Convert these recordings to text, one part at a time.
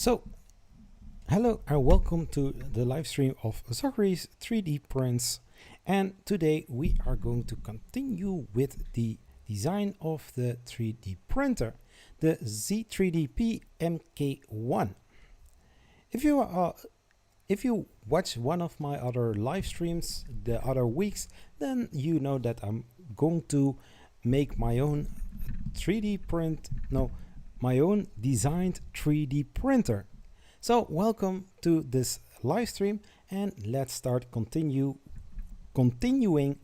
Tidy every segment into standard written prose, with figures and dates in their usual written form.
So, hello and welcome to the live stream of Zachary's 3D prints. And today we are going to continue with the design of the 3D printer, the Z3DP MK1. If you watch one of my other live streams the other weeks, then you know that I'm going to make my own 3D print, no, my own designed 3D printer. So welcome to this live stream, and let's start continuing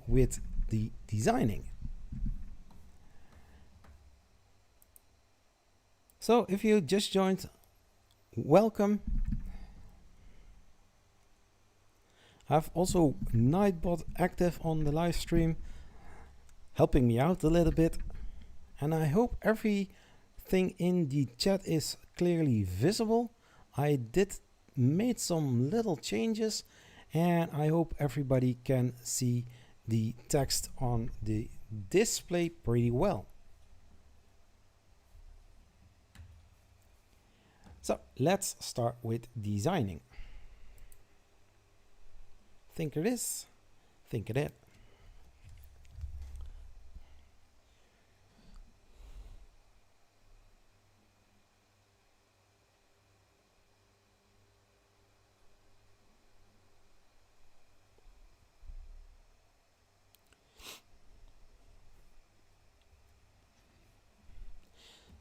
with the designing. So if you just joined, welcome. I have also Nightbot active on the live stream, helping me out a little bit, and I hope everything in the chat is clearly visible. I did made some little changes, and I hope everybody can see the text on the display pretty well. So let's start with designing. Thinker this, thinker that.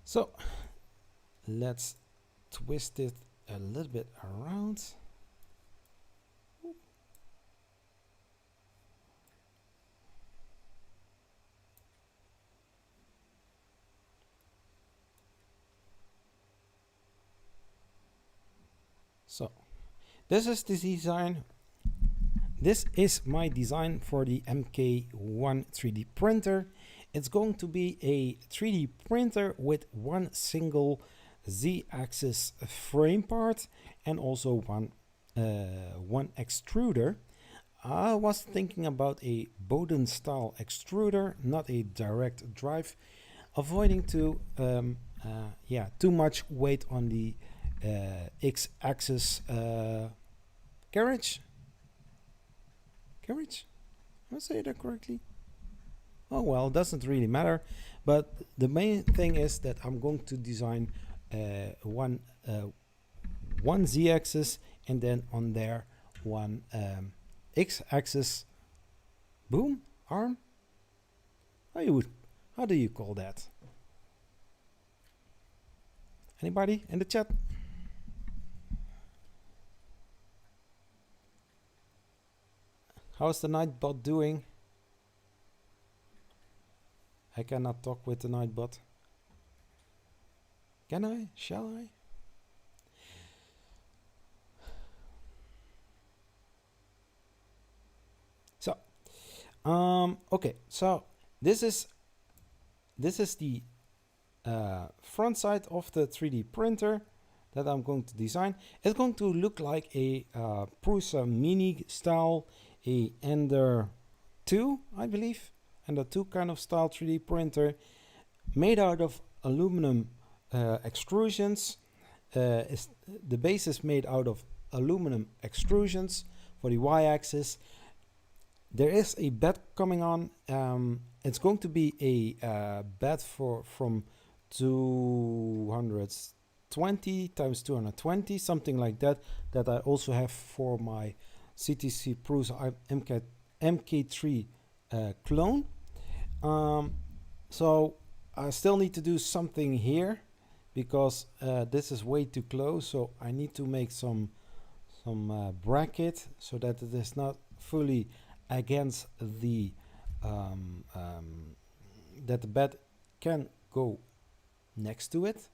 So let's twist it a little bit around. So this is the design. This is my design for the MK1 3D printer. It's going to be a 3D printer with one single Z-axis frame part and also one extruder. I was thinking about a Bowden style extruder, not a direct drive, avoiding too much weight on the X-axis carriage. Carriage? Am I saying that correctly? Oh well, it doesn't really matter, but the main thing is that I'm going to design one Z-axis and then on there one X-axis boom arm. How do you call that? Anybody in the chat? How's the Nightbot doing? I cannot talk with the Nightbot. Can I? Shall I? So, okay. So this is the front side of the 3D printer that I'm going to design. It's going to look like a Prusa Mini style, a Ender 2, I believe. And the 2 kind of style 3D printer made out of aluminum extrusions. The base is made out of aluminum extrusions for the y-axis. There is a bed coming on. It's going to be a bed from 220 times 220, something like that, that I also have for my CTC Prusa MK3 clone. So I still need to do something here because this is way too close, so I need to make some bracket so that it is not fully against the that the bed can go next to it,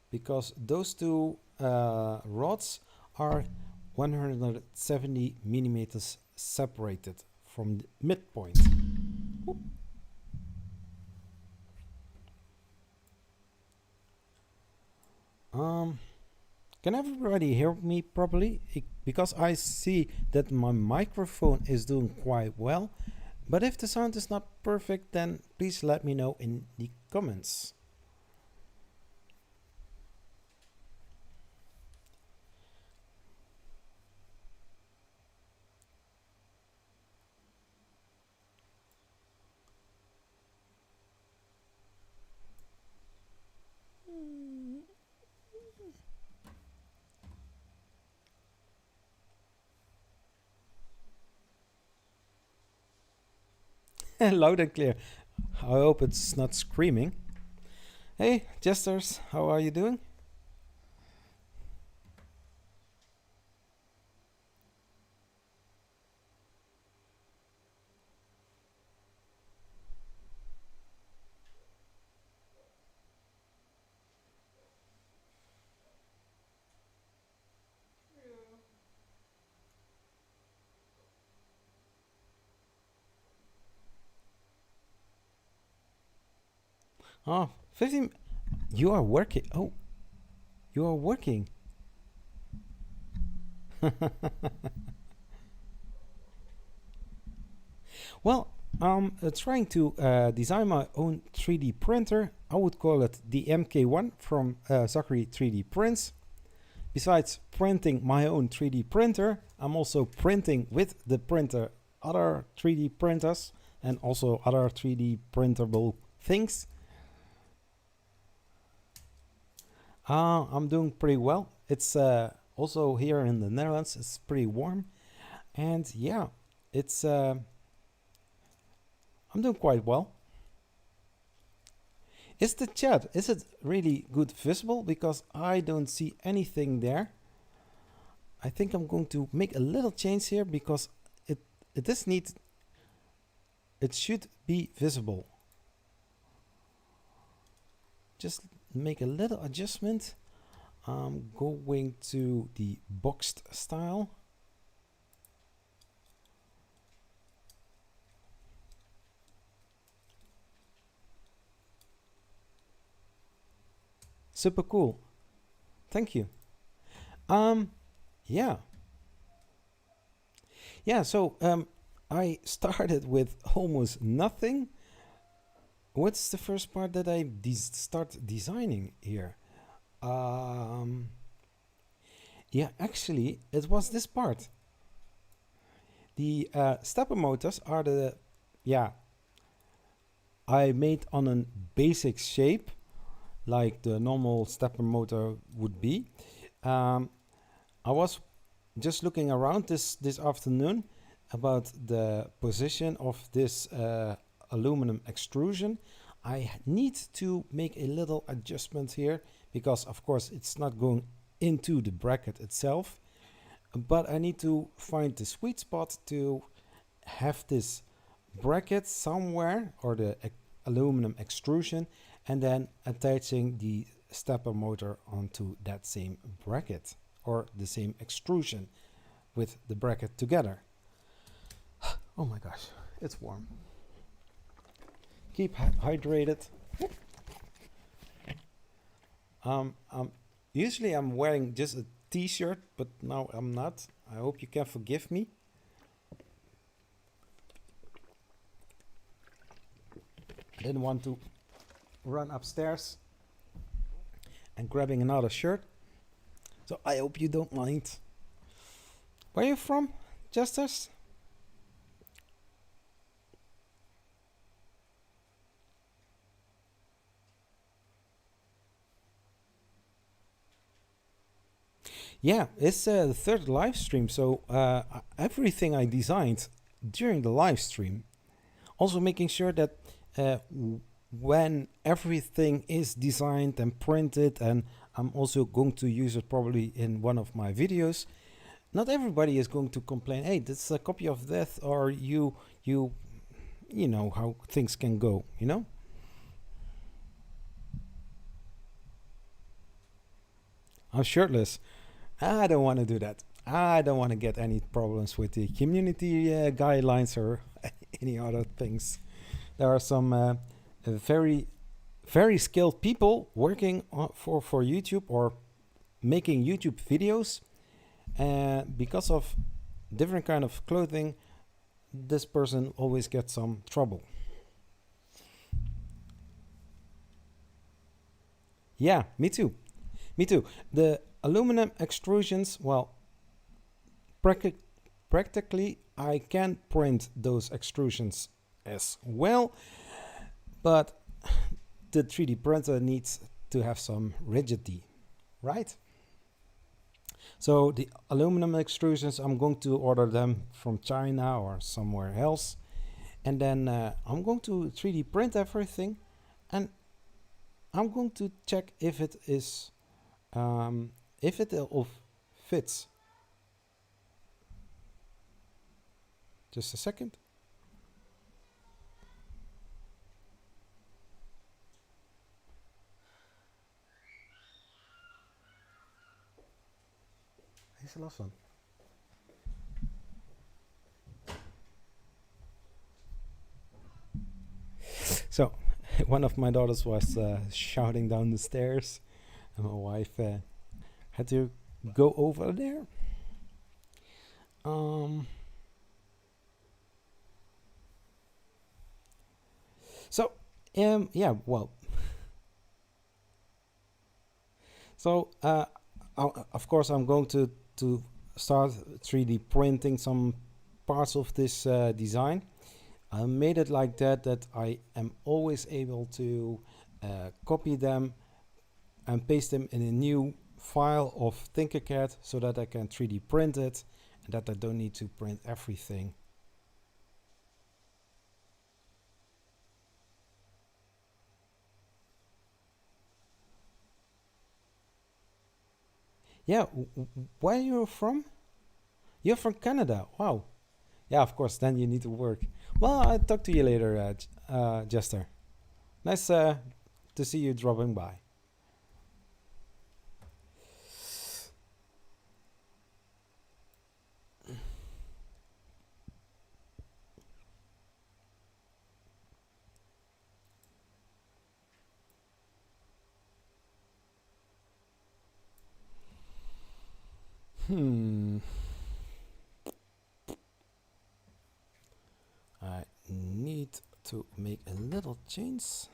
because those two rods are 170 millimeters separated from the midpoint. Whoop. Can everybody hear me properly? Because I see that my microphone is doing quite well, but if the sound is not perfect, then please let me know in the comments. Loud and clear. I hope it's not screaming. Hey, jesters, how are you doing? Oh, 15. You are working. Oh, you are working. Well, I'm trying to design my own 3D printer. I would call it the MK1 from Zachary 3D Prints. Besides printing my own 3D printer, I'm also printing with the printer other 3D printers and also other 3D printable things. I'm doing pretty well. It's also here in the Netherlands. It's pretty warm, and yeah, it's I'm doing quite well. Is the chat, is it really good visible? Because I don't see anything there. I think I'm going to make a little change here because it does need, it should be visible. Just make a little adjustment. I'm going to the boxed style. Super cool. Thank you. Yeah. Yeah, so I started with almost nothing. What's the first part that I start designing here? Yeah, actually, it was this part. The stepper motors are the, yeah, I made on a basic shape, like the normal stepper motor would be. I was just looking around this afternoon about the position of this aluminum extrusion. I need to make a little adjustment here because of course it's not going into the bracket itself, but I need to find the sweet spot to have this bracket somewhere, or the aluminum extrusion, and then attaching the stepper motor onto that same bracket or the same extrusion with the bracket together. Oh my gosh, it's warm. Keep hydrated. Usually I'm wearing just a t-shirt, but now I'm not. I hope you can forgive me. Didn't want to run upstairs and grabbing another shirt, so I hope you don't mind. Where are you from, Jesters? Yeah, it's the third live stream, so everything I designed during the live stream. Also making sure that when everything is designed and printed, and I'm also going to use it probably in one of my videos, not everybody is going to complain, hey, this is a copy of death, or you know how things can go, you know? I'm shirtless. I don't want to do that. I don't want to get any problems with the community guidelines or any other things. There are some very, very skilled people working for YouTube or making YouTube videos. Because of different kind of clothing, this person always gets some trouble. Yeah, me too. Me too. The aluminum extrusions, well, practically I can print those extrusions as well, but the 3D printer needs to have some rigidity, right? So the aluminum extrusions, I'm going to order them from China or somewhere else, And then I'm going to 3D print everything, and I'm going to check if it is if it all fits. Just a second. Is er last van? So, one of my daughters was shouting down the stairs, and my wife had to go over there. Yeah, well. So, of course, I'm going to start 3D printing some parts of this design. I made it like that I am always able to copy them and paste them in a new file of TinkerCAD so that I can 3D print it and that I don't need to print everything. Yeah, where are you from? You're from Canada. Wow. Yeah, of course, then you need to work. Well, I'll talk to you later, Jester. Nice to see you dropping by. I need to make a little change.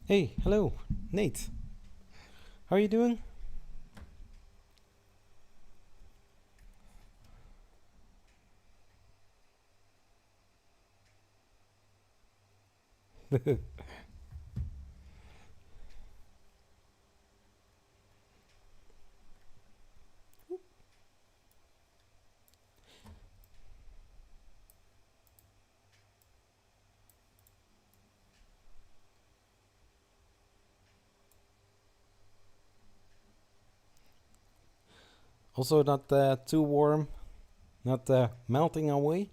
Hey, hello, Nate. How are you doing? Also not too warm, not melting away.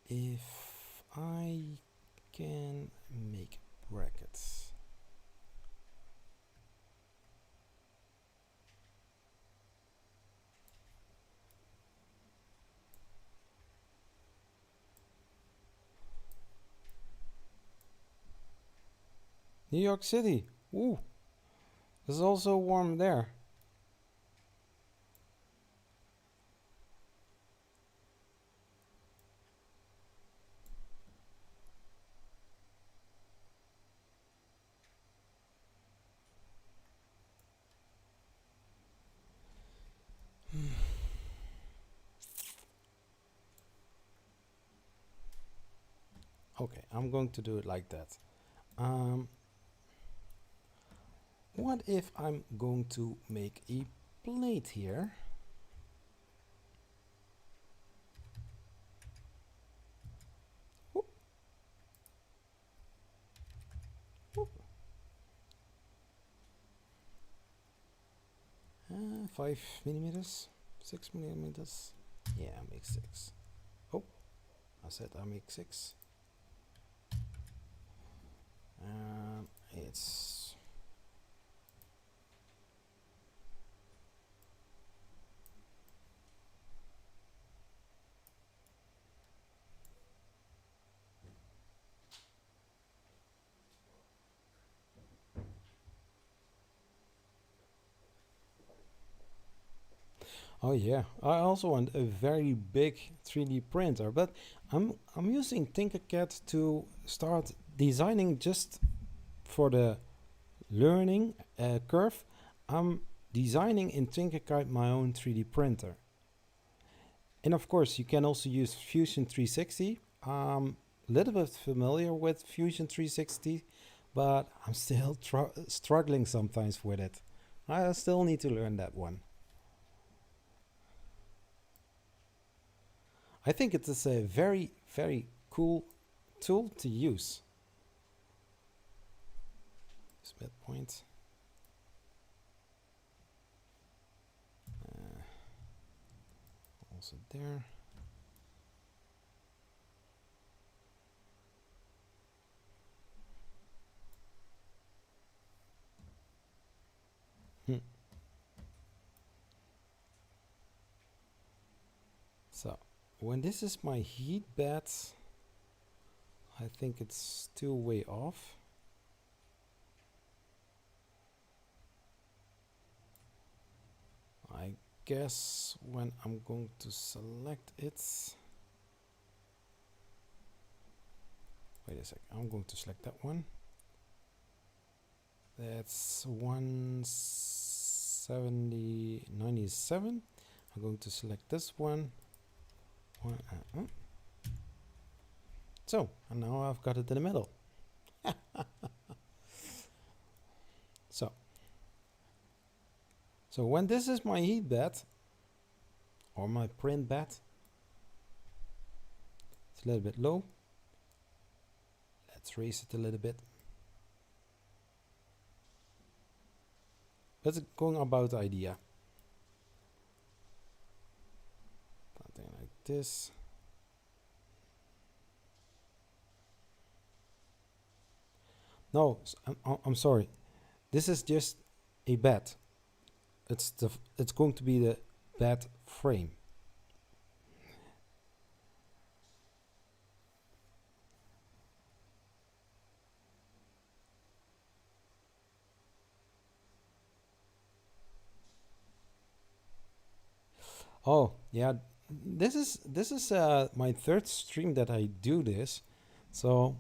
If I can make brackets. New York City. Ooh, it's also warm there. Okay, I'm going to do it like that. What if I'm going to make a plate here? Whoop, whoop. 5 millimeters, 6 millimeters. Yeah, I make 6. Oh, I said I make 6. It's oh yeah, I also want a very big 3D printer, but I'm using TinkerCAD to start designing just for the learning curve. I'm designing in TinkerCAD my own 3D printer. And of course, you can also use Fusion 360. I'm a little bit familiar with Fusion 360, but I'm still struggling sometimes with it. I still need to learn that one. I think it is a very, very cool tool to use. This midpoint. Also there. So when this is my heat bed, I think it's still way off. I guess when I'm going to select it, wait a sec, I'm going to select that one. That's 170.97. I'm going to select this one. So, and now I've got it in the middle. So when this is my heat bed, or my print bed, it's a little bit low. Let's raise it a little bit. That's going about the idea. Something like this. No, I'm sorry. This is just a bed. It's going to be the bed frame. Oh yeah, this is my third stream that I do this, so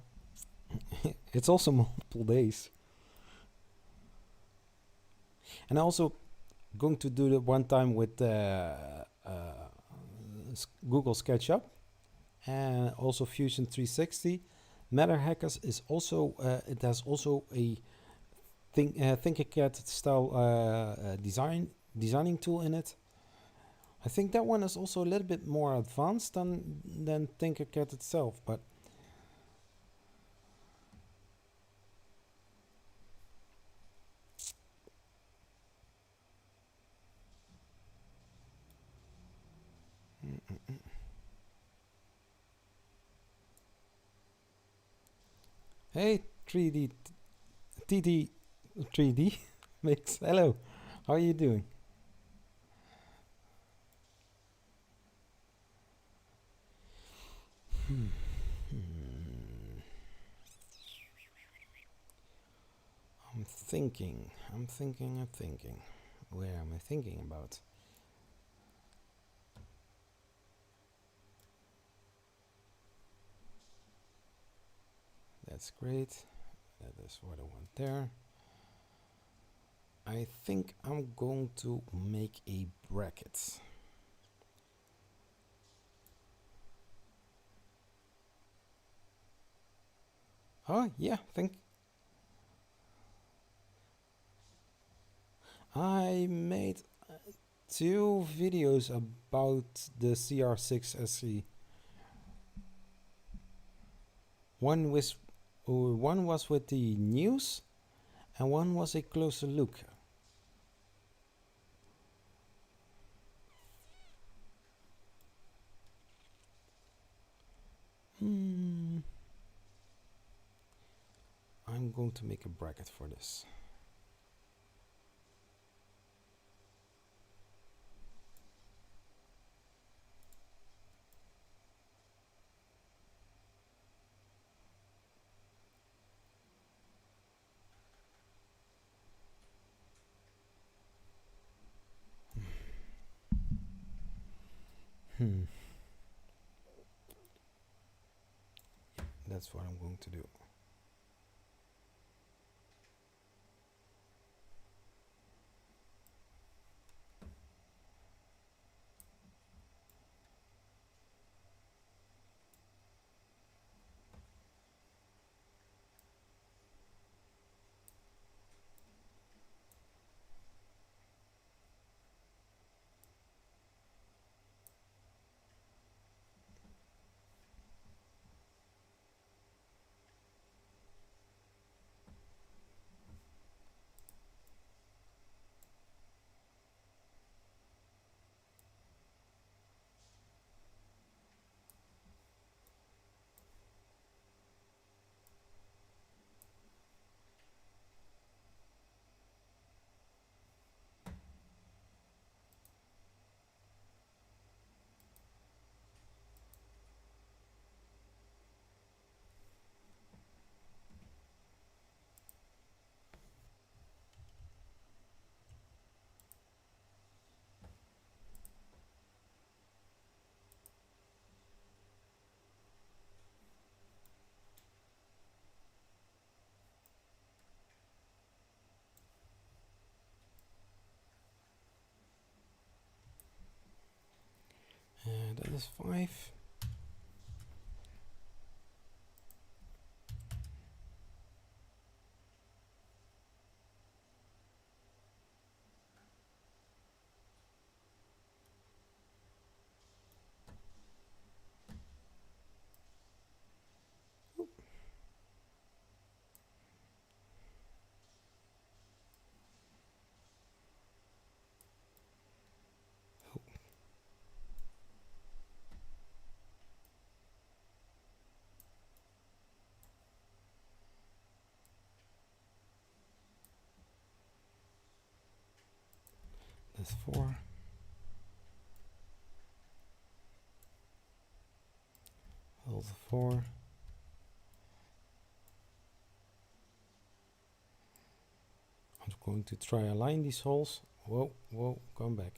it's also multiple days. And also going to do the one time with Google SketchUp and also Fusion 360. Matter Hackers is also it has also a ThinkerCAD style designing tool in it. I think that one is also a little bit more advanced than TinkerCAD itself, but hey, 3D TD 3D Mix. Hello, how are you doing? I'm thinking. Where am I thinking about? That's great. That is what I want there. I think I'm going to make a bracket. Oh yeah, think I made 2 videos about the CR6 SE. One was one was with the news, and one was a closer look. I'm going to make a bracket for this. That's what I'm going to do. That is 5. That's 4. Also 4. I'm going to try align these holes. Whoa, whoa, come back.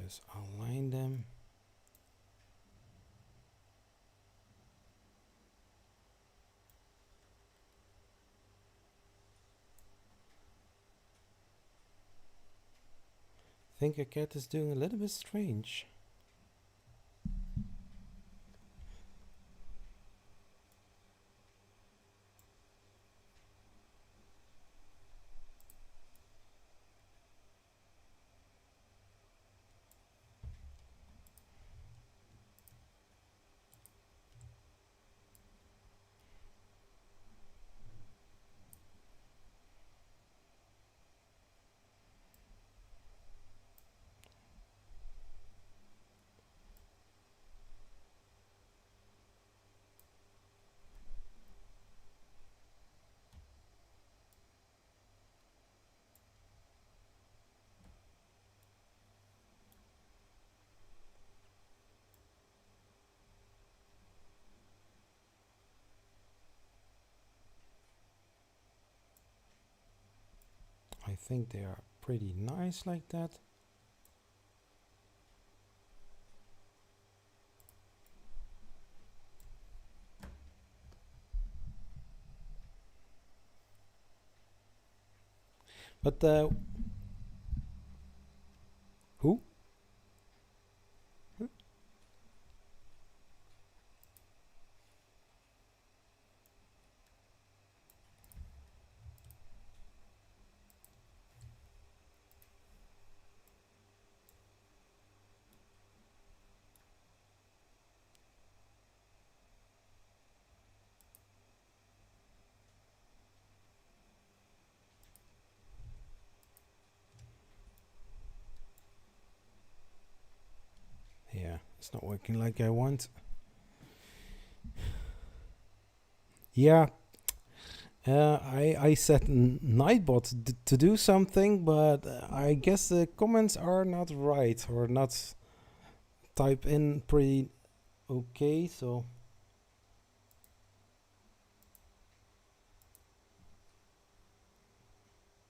Just align them. TinkerCAD is doing a little bit strange. think they are pretty nice like that. But who? Yeah, it's not working like I want. Yeah, I set Nightbot to do something, but I guess the comments are not right or not type in pretty okay, so.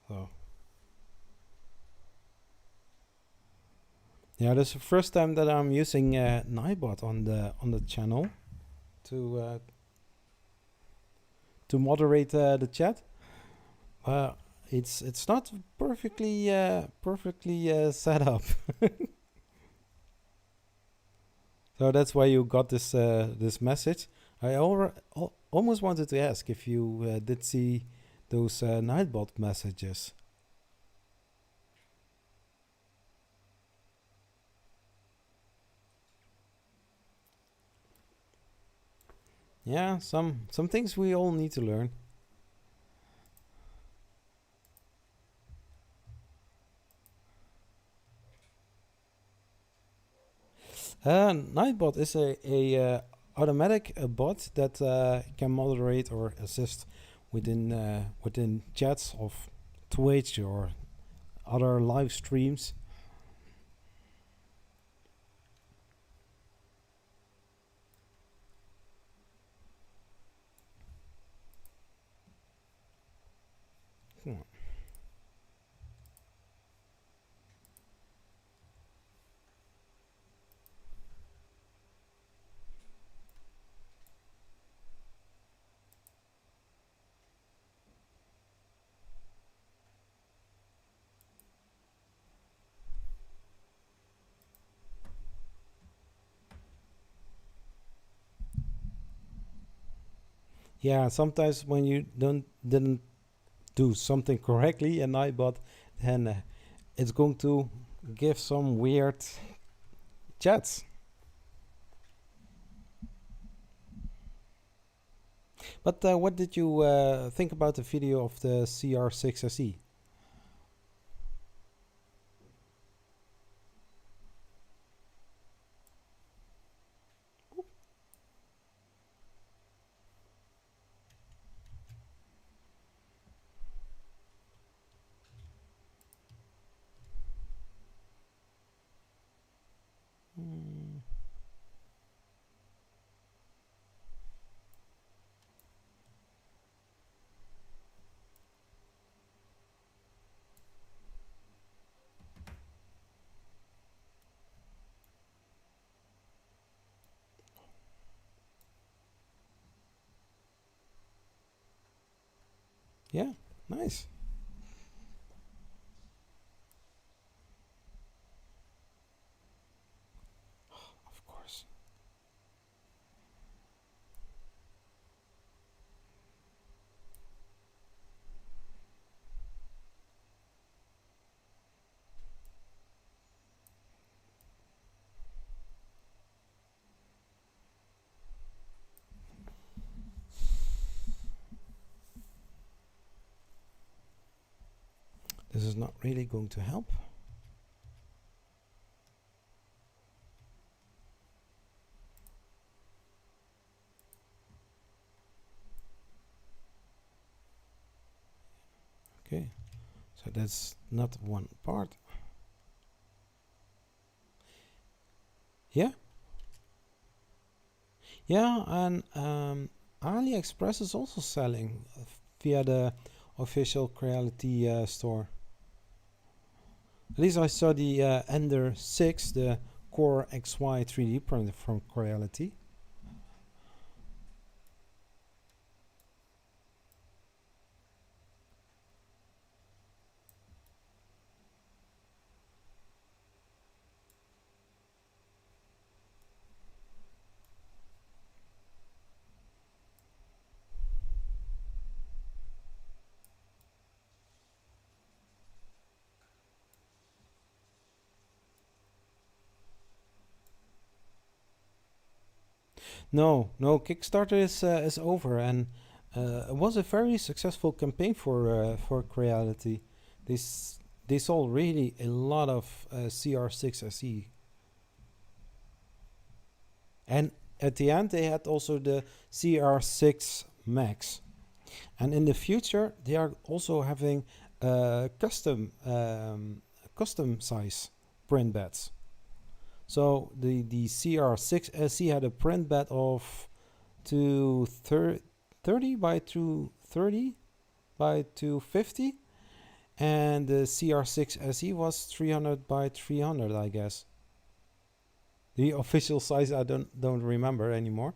Oh. Yeah, this is the first time that I'm using Nightbot on the channel to moderate the chat. It's not perfectly set up. So that's why you got this this message. I almost wanted to ask if you did see those Nightbot messages. Yeah, some things we all need to learn. Nightbot is a automatic bot that can moderate or assist within chats of Twitch or other live streams. Hmm. Yeah, sometimes when you didn't do something correctly in Nightbot, then it's going to give some weird chats. But what did you think about the video of the CR6SE? Mm, yeah, nice. Of course. This is not really going to help. Okay, so that's not one part. Yeah, yeah, and AliExpress is also selling via the official Creality store. At least I saw the Ender 6, the Core XY 3D printer from Creality. No, no, Kickstarter is over, and it was a very successful campaign for Creality. They sold really a lot of CR6 SE, and at the end they had also the CR6 Max, and in the future they are also having custom size print beds. So the CR6 SE had a print bed of 230 by 230 by 250, and the CR6 SE was 300 by 300, I guess. The official size I don't remember anymore.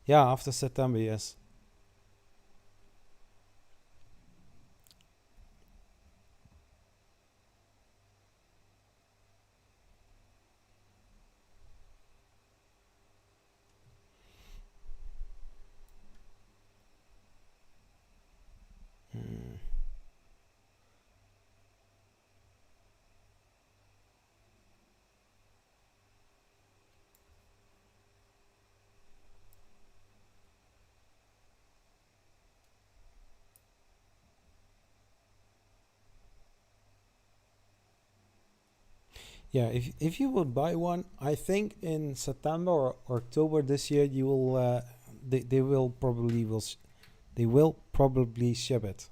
Yeah, after September, yes. Hmm. Yeah, if you would buy one, I think in September or October this year, you will they will probably they will probably ship it.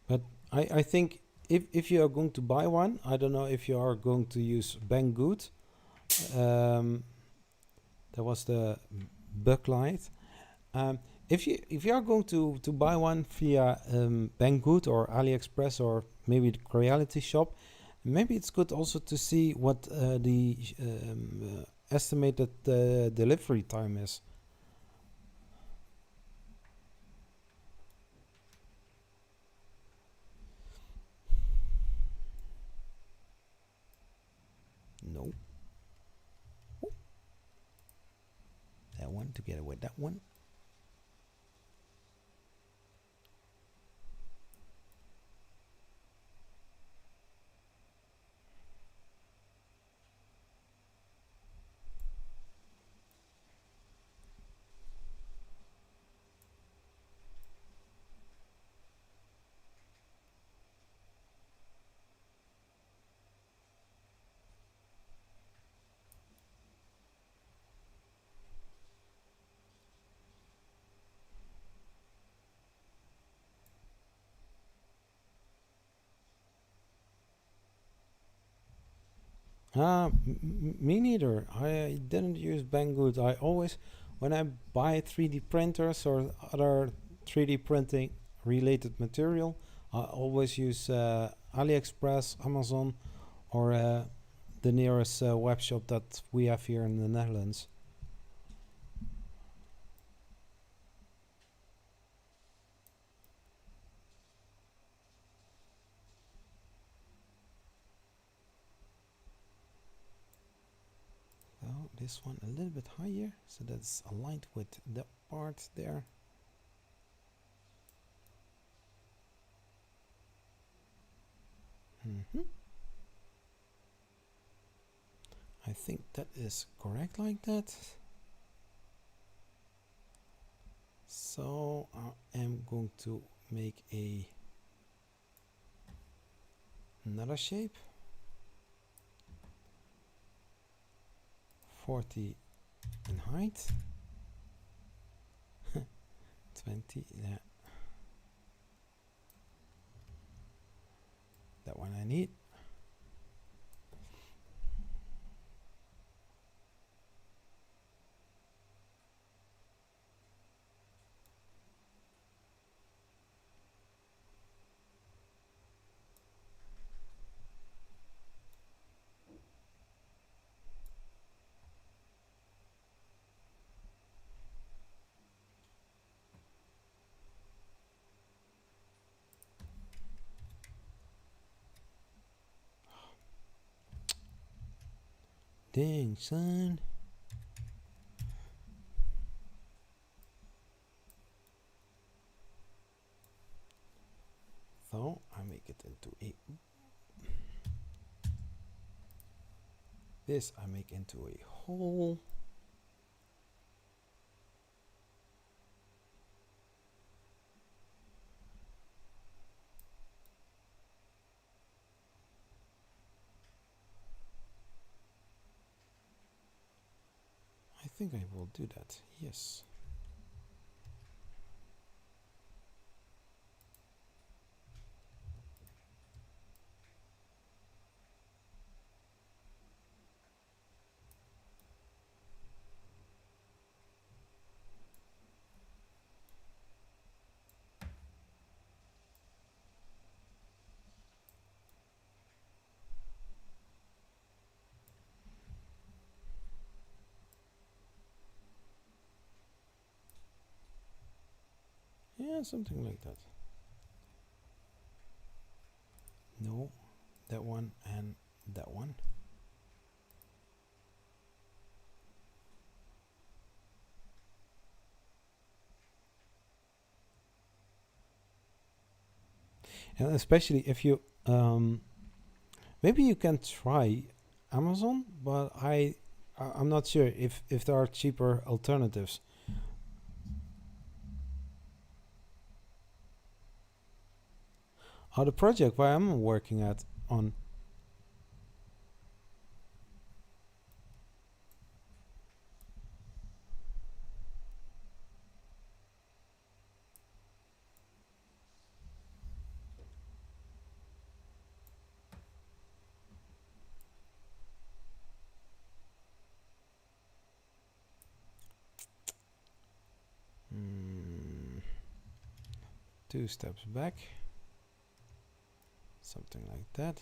But I think if you are going to buy one, I don't know if you are going to use Banggood. Um, that was the backlight. Um, if you are going to buy one via Banggood or AliExpress or maybe the Creality shop, maybe it's good also to see what the estimated delivery time is. No, that one together with that one. Me neither. I didn't use Banggood. I always, when I buy 3D printers or other 3D printing related material, I always use AliExpress, Amazon, or the nearest web shop that we have here in the Netherlands. So this one a little bit higher, so that's aligned with the part there. I think that is correct like that. So I am going to make another shape. 40 in height. 20, yeah. That one I need. Dang, son. So I make it into a this I make into a hole. I think I will do that. Yes. Yeah, something like that. No, that one and that one. And especially if you maybe you can try Amazon, but I'm not sure if there are cheaper alternatives. The project where I'm working at on two steps back, something like that.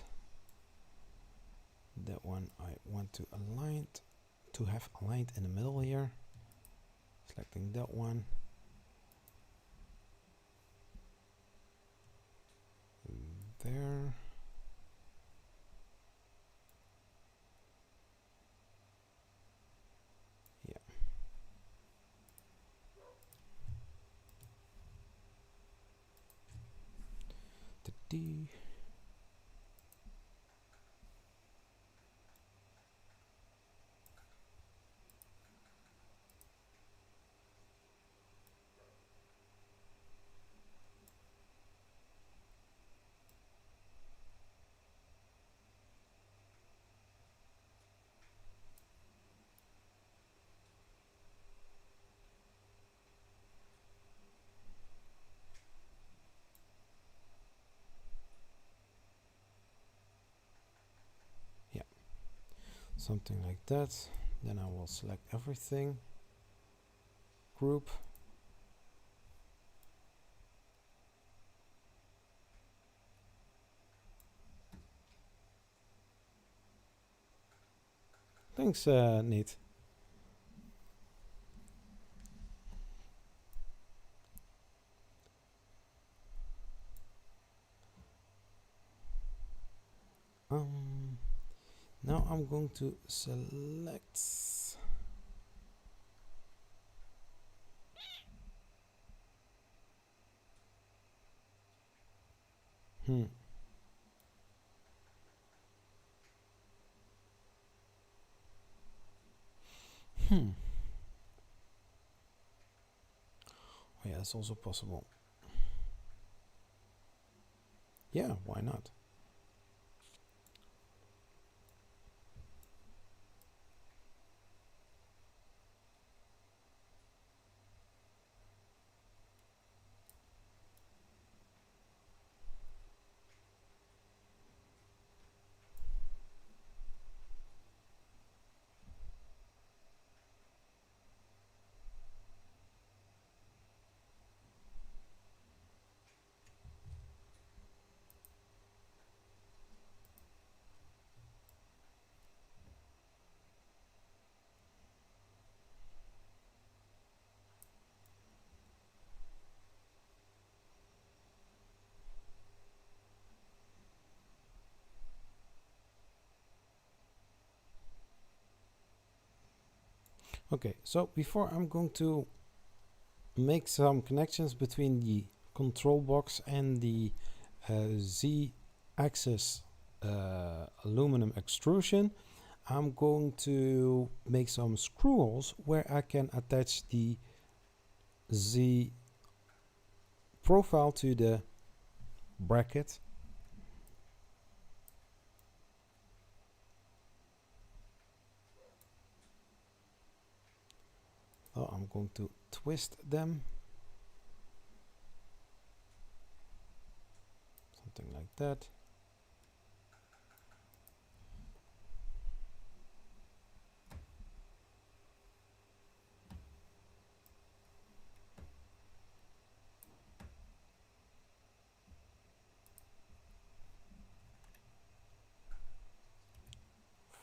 That one I want to align to have aligned in the middle here. Selecting that one. There. Yeah. The D. Yeah. Something like that. Then I will select everything. Group. Thanks, Nate. Now I'm going to select. Oh yeah, that's also possible. Yeah, why not? Okay, so before I'm going to make some connections between the control box and the Z-axis aluminum extrusion, I'm going to make some screw holes where I can attach the Z profile to the bracket. So I'm going to twist them, something like that.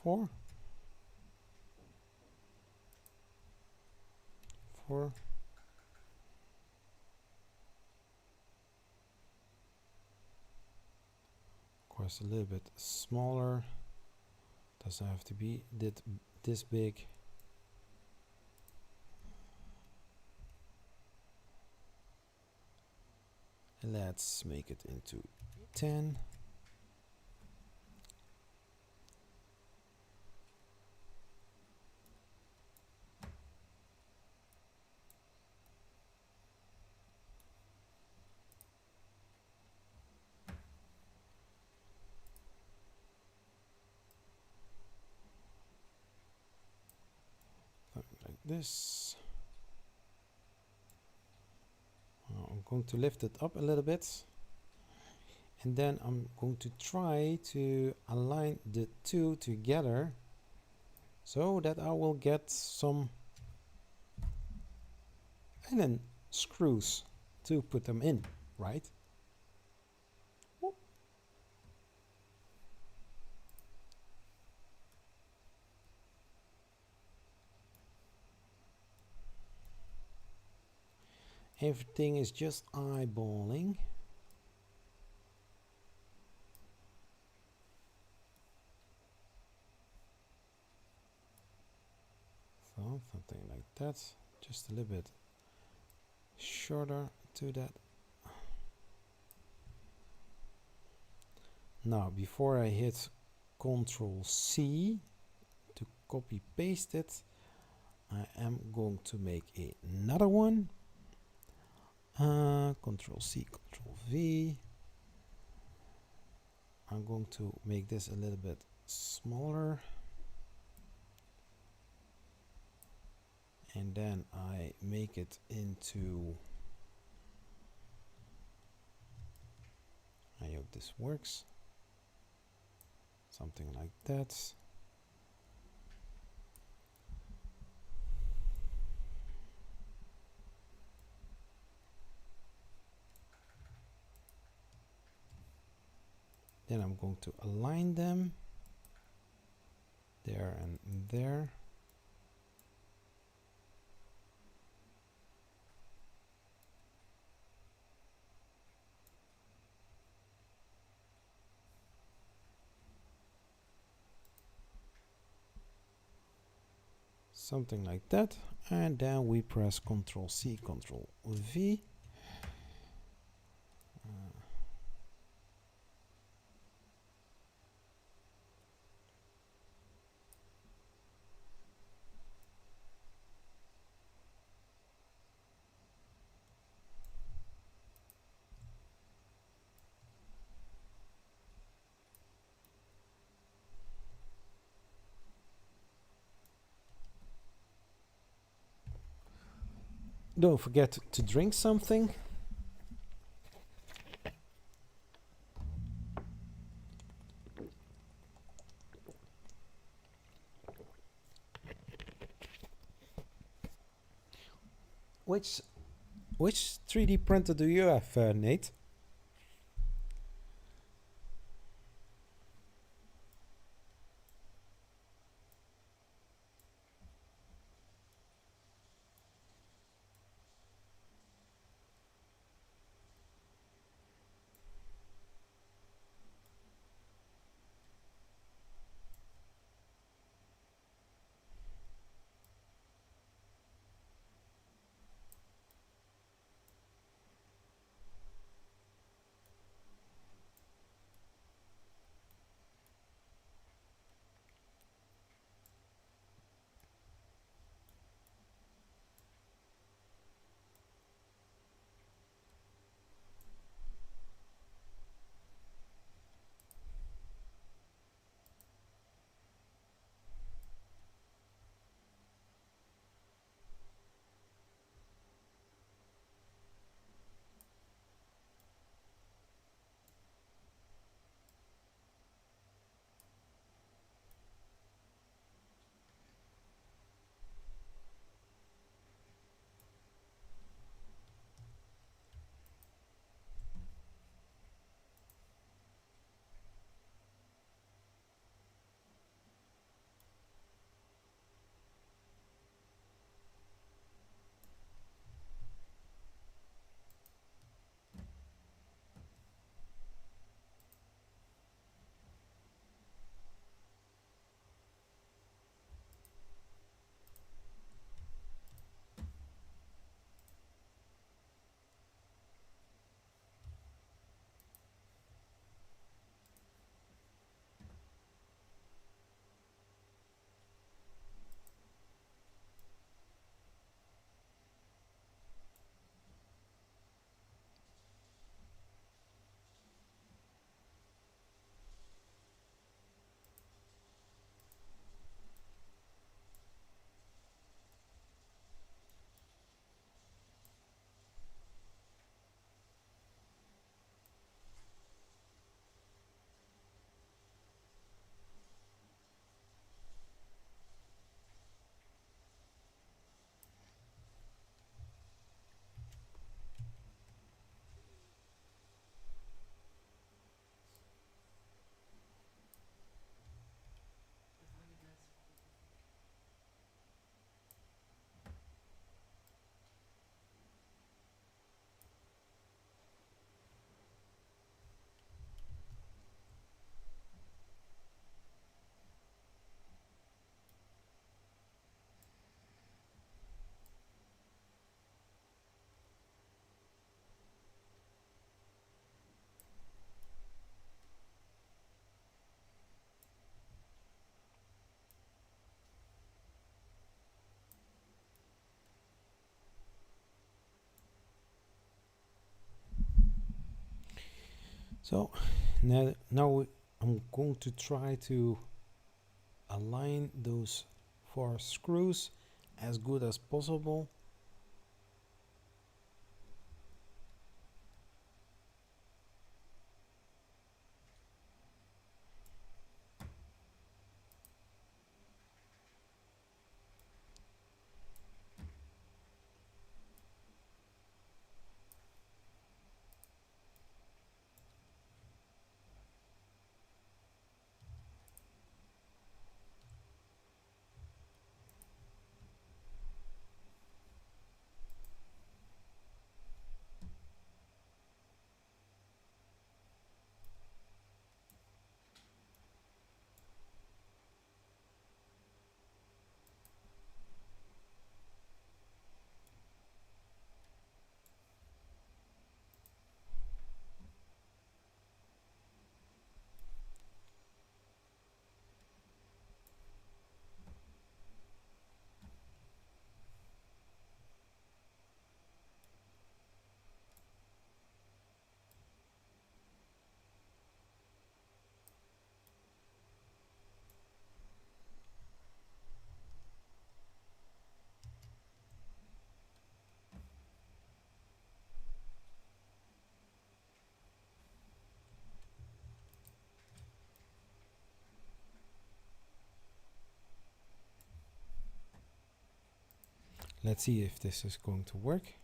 Four. Of course, a little bit smaller. Doesn't have to be this big. Let's make it into 10. Something like this. I'm going to lift it up a little bit. And then I'm going to try to align the two together so that I will get some Allen screws to put them in, right? Whoop. Everything is just eyeballing. So something like that, just a little bit shorter to that. Now, before I hit Control C to copy paste it, I am going to make another one. Control C, Control V. I'm going to make this a little bit smaller. And then I make it into, I hope this works, something like that. Then I'm going to align them there and there. Something like that, and then we press Ctrl C, Ctrl V. Don't forget to drink something. Which 3D printer do you have, Nate? So now I'm going to try to align those 4 screws as good as possible. Let's see if this is going to work.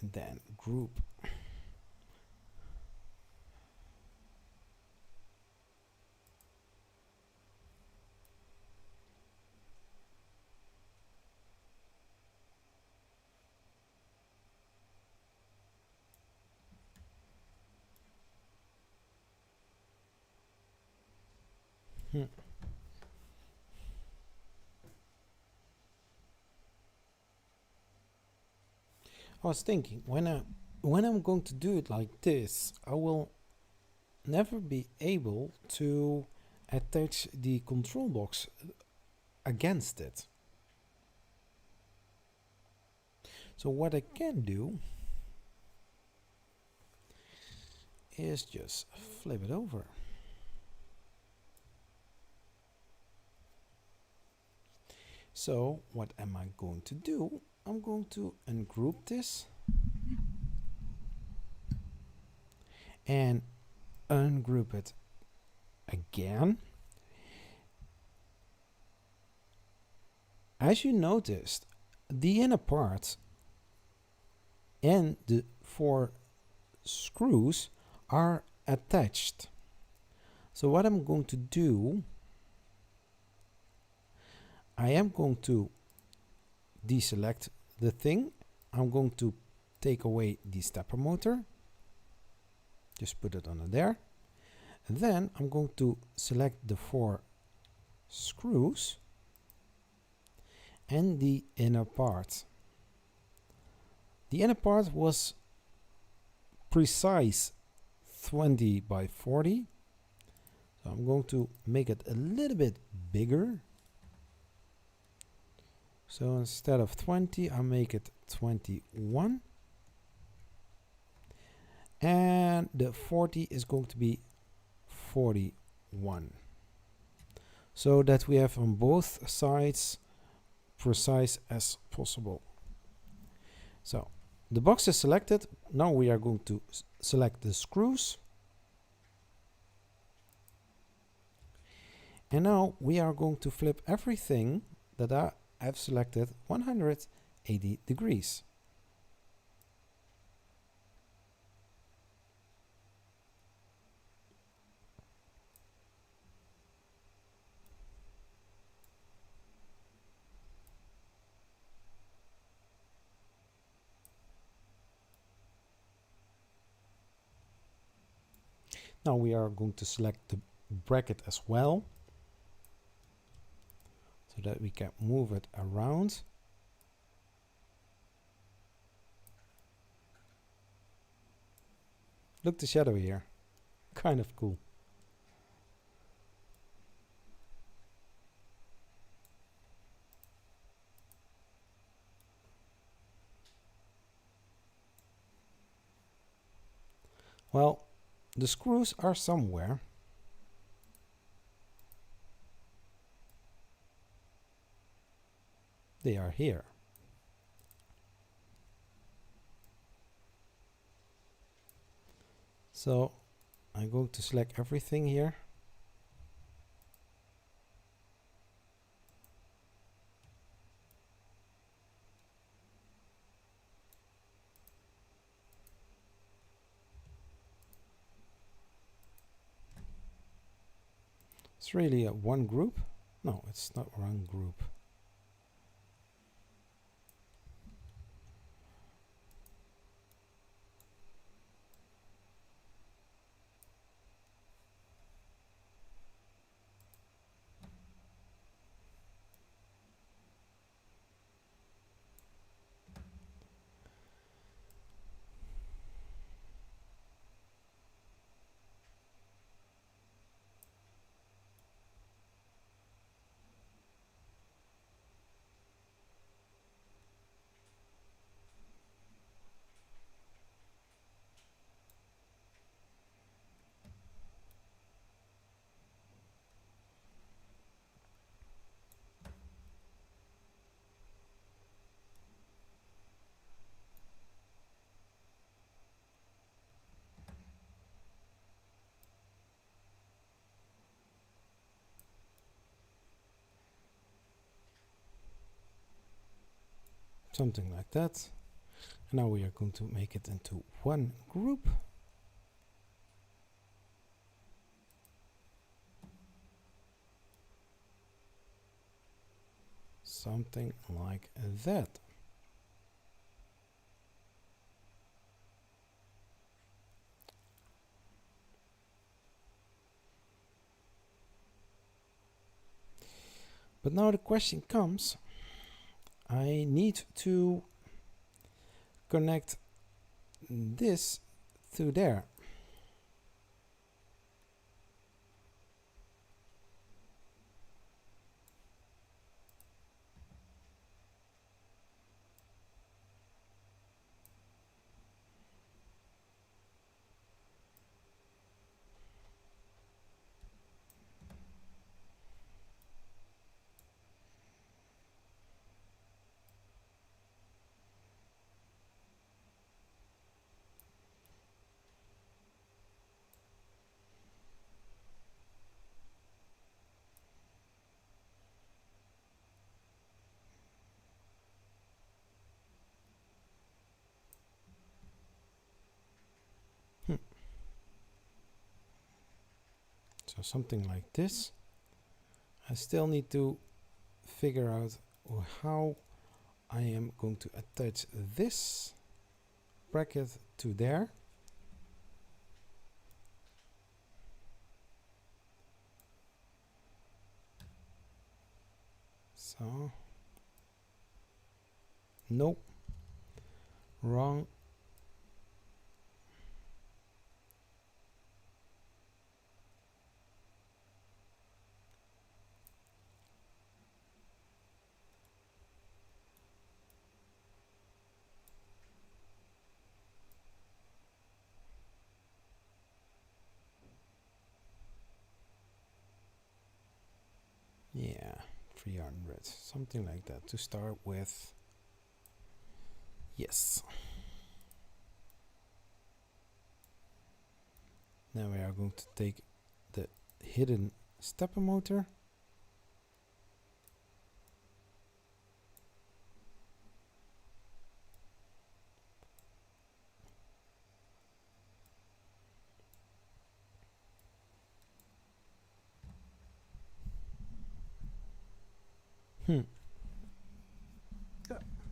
And then group. I was thinking when I'm going to do it like this, I will never be able to attach the control box against it. So what I can do is just flip it over. So what am I going to do? I'm going to ungroup this and ungroup it again. As you noticed, the inner part and the 4 screws are attached. So what I'm going to do, I am going to deselect the thing. I'm going to take away the stepper motor. Just put it under there. And then I'm going to select the 4 screws and the inner part. The inner part was precise 20 by 40. So I'm going to make it a little bit bigger. So instead of 20, I'll make it 21. And the 40 is going to be 41. So that we have on both sides precise as possible. So the box is selected. Now we are going to select the screws. And now we are going to flip everything that I've selected 180 degrees. Now we are going to select the bracket as well, so that we can move it around. Look the shadow here, kind of cool. Well, the screws are somewhere. They are here. So I'm going to select everything here. It's really a one group. No, it's not one group. something like that. And now we are going to make it into one group. Something like that. But now the question comes, I need to connect this to there. So something like this. I still need to figure out how I am going to attach this bracket to there. So, nope, wrong. Yeah, 300, something like that to start with. Yes. Now we are going to take the hidden stepper motor.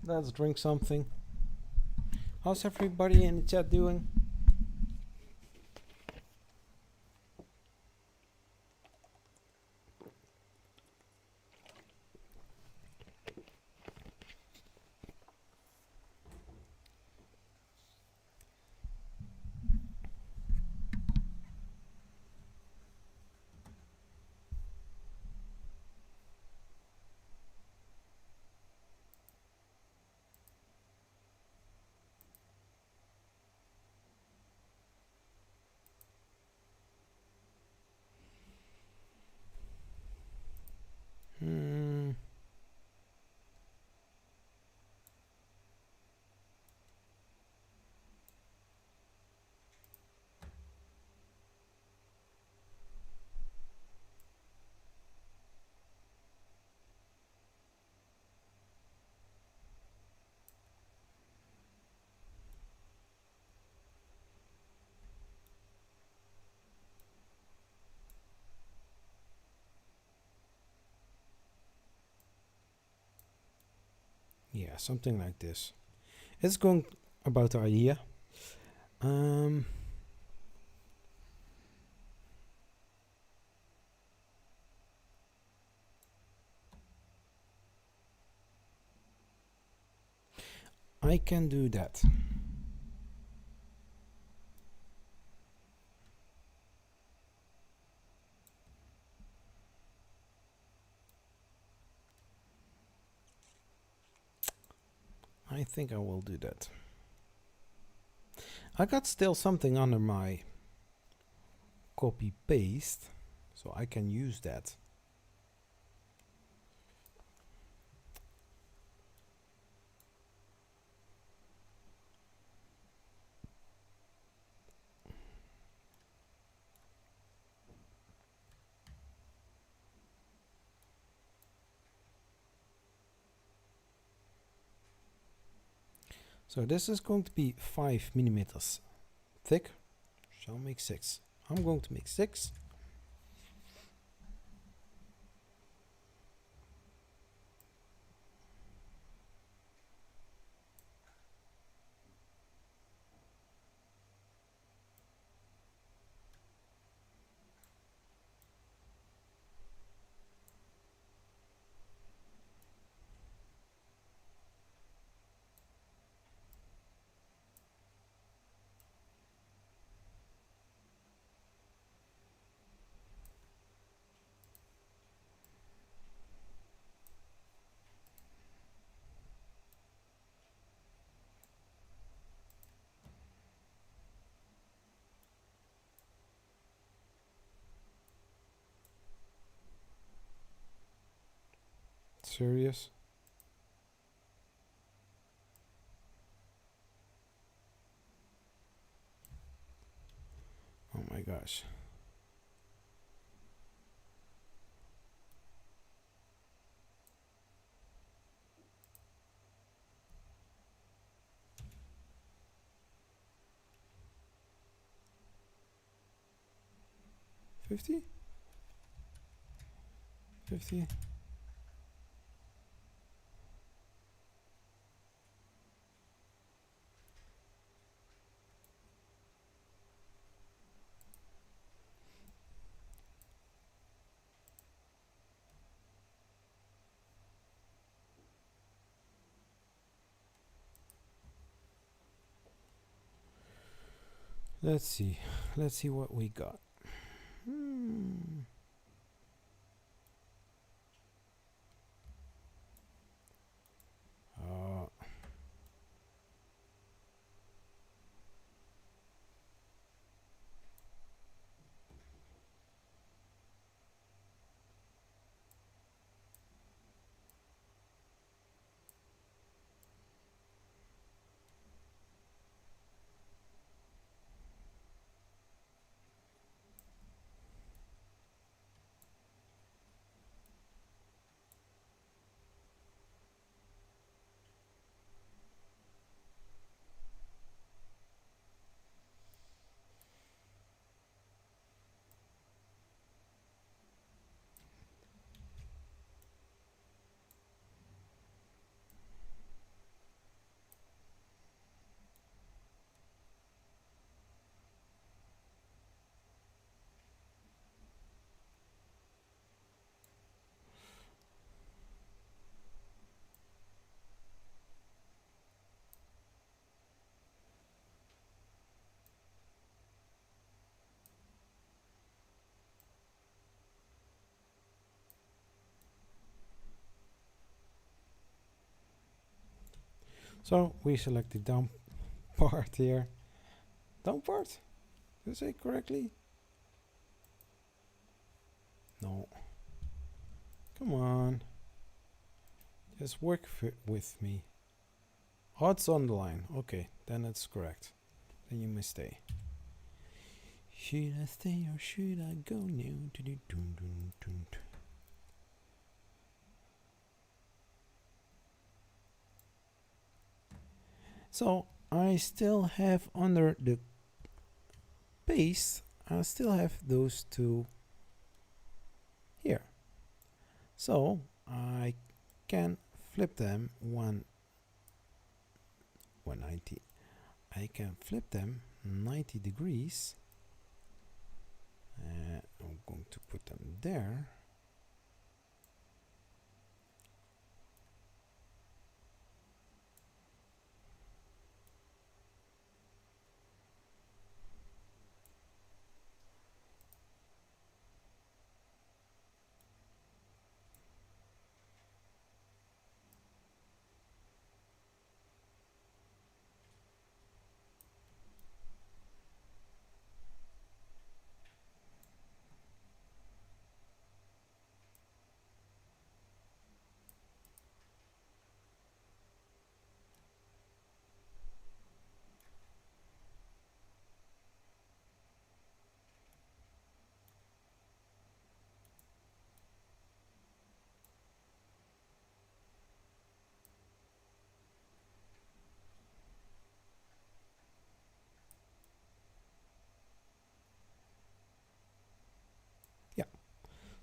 Let's drink something. How's everybody in the chat doing? Yeah, something like this. It's going about the idea. I can do that. I think I will do that. I got still something under my copy paste, so I can use that. So this is going to be 5 millimeters thick. Shall make 6. I'm going to make 6. Serious? Oh my gosh. $50? $50? Let's see. Let's see what we got. Uh, so we select the down part here. Down part? Did I say it correctly? No. Come on. Just work with me. Oh, it's on the line. Okay, then it's correct. Then you may stay. Should I stay or should I go now? So I still have under the base, I still have those two here. So I can flip them 190. I can flip them 90 degrees. I'm going to put them there.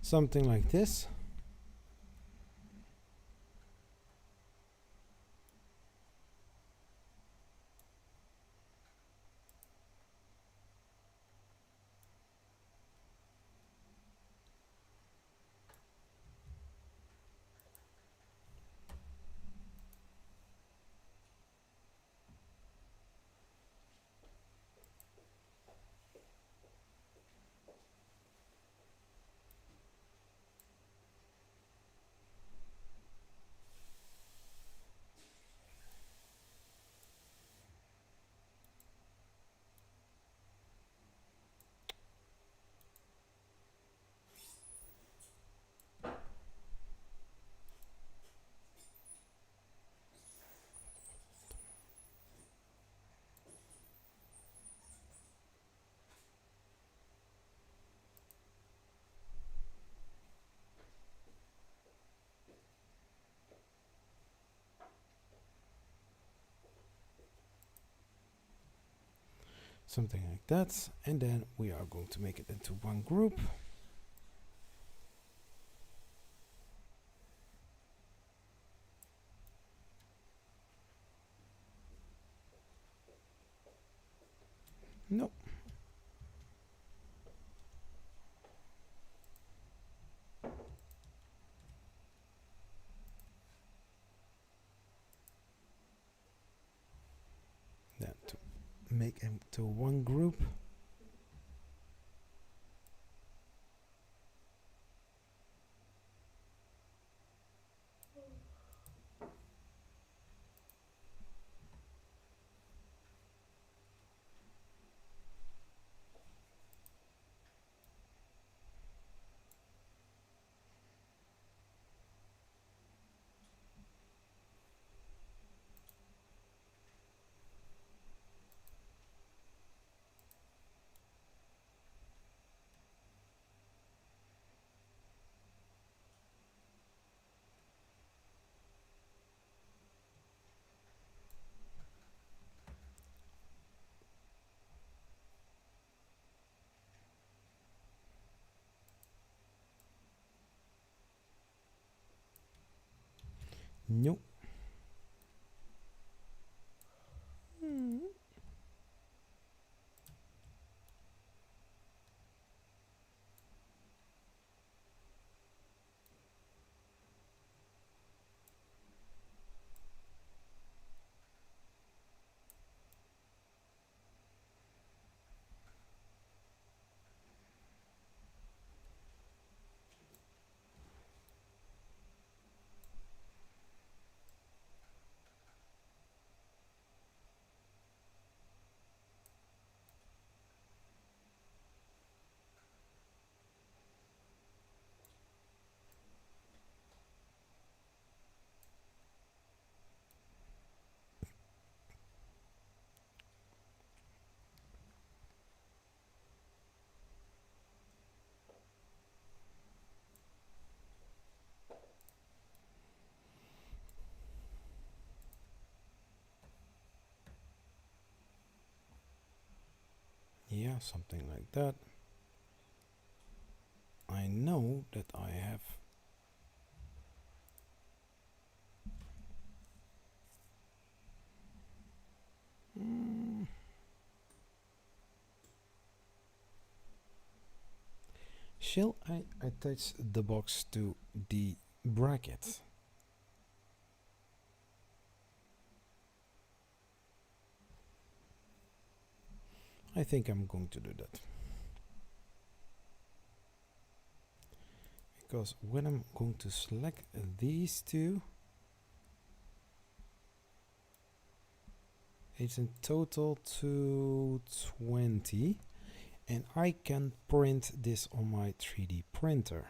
something like this. Something like that, and then we are going to make it into one group. No. Then to make into one group. No. Yeah, something like that. I know that I have shall I attach the box to the bracket? I think I'm going to do that. Because when I'm going to select these two, it's in total 220, and I can print this on my 3D printer.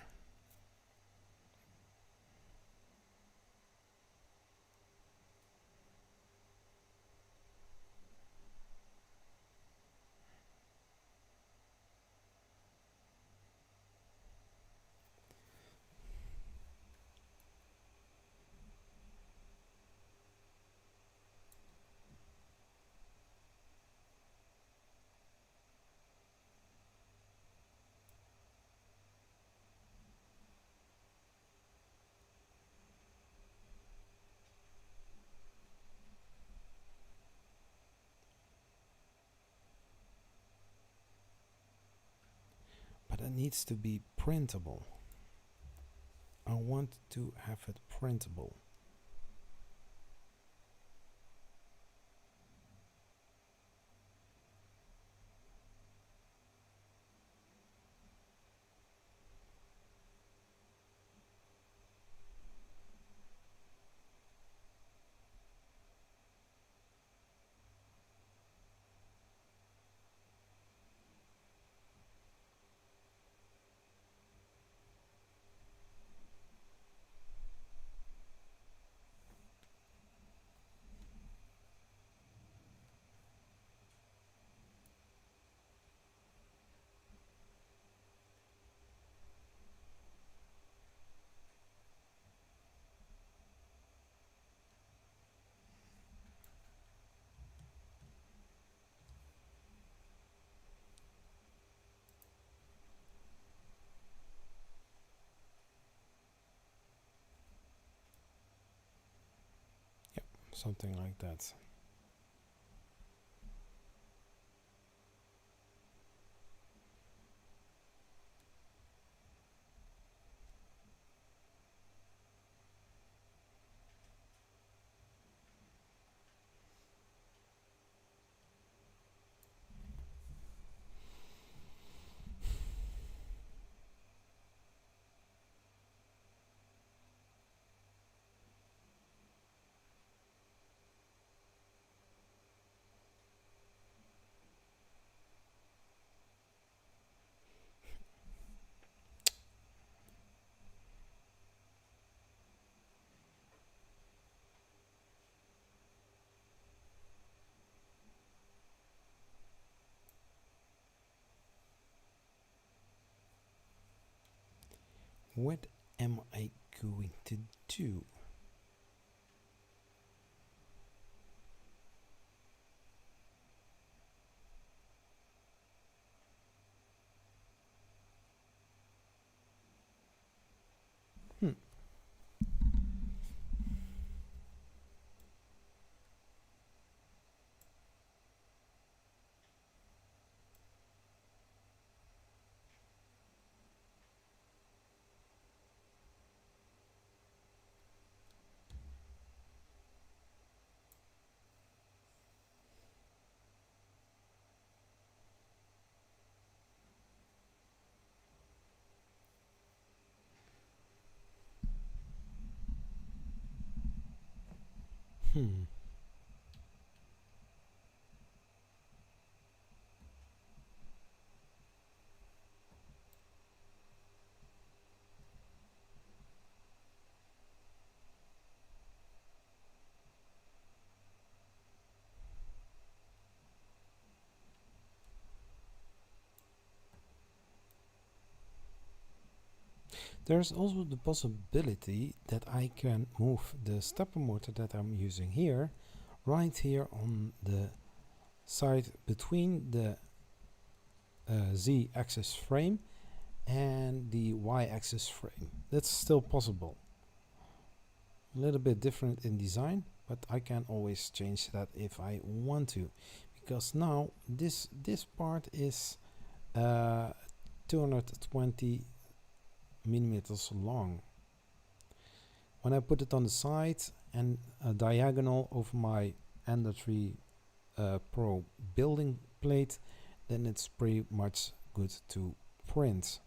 needs to be printable. I want to have it printable. Yep, something like that. What am I going to do? Hmm. Hmm. There's also the possibility that I can move the stepper motor that I'm using here, right here on the side between the Z-axis frame and the Y-axis frame. That's still possible. A little bit different in design, but I can always change that if I want to, because now this part is 220 millimeters long. When I put it on the side and a diagonal over my Ender 3 Pro building plate, then it's pretty much good to print.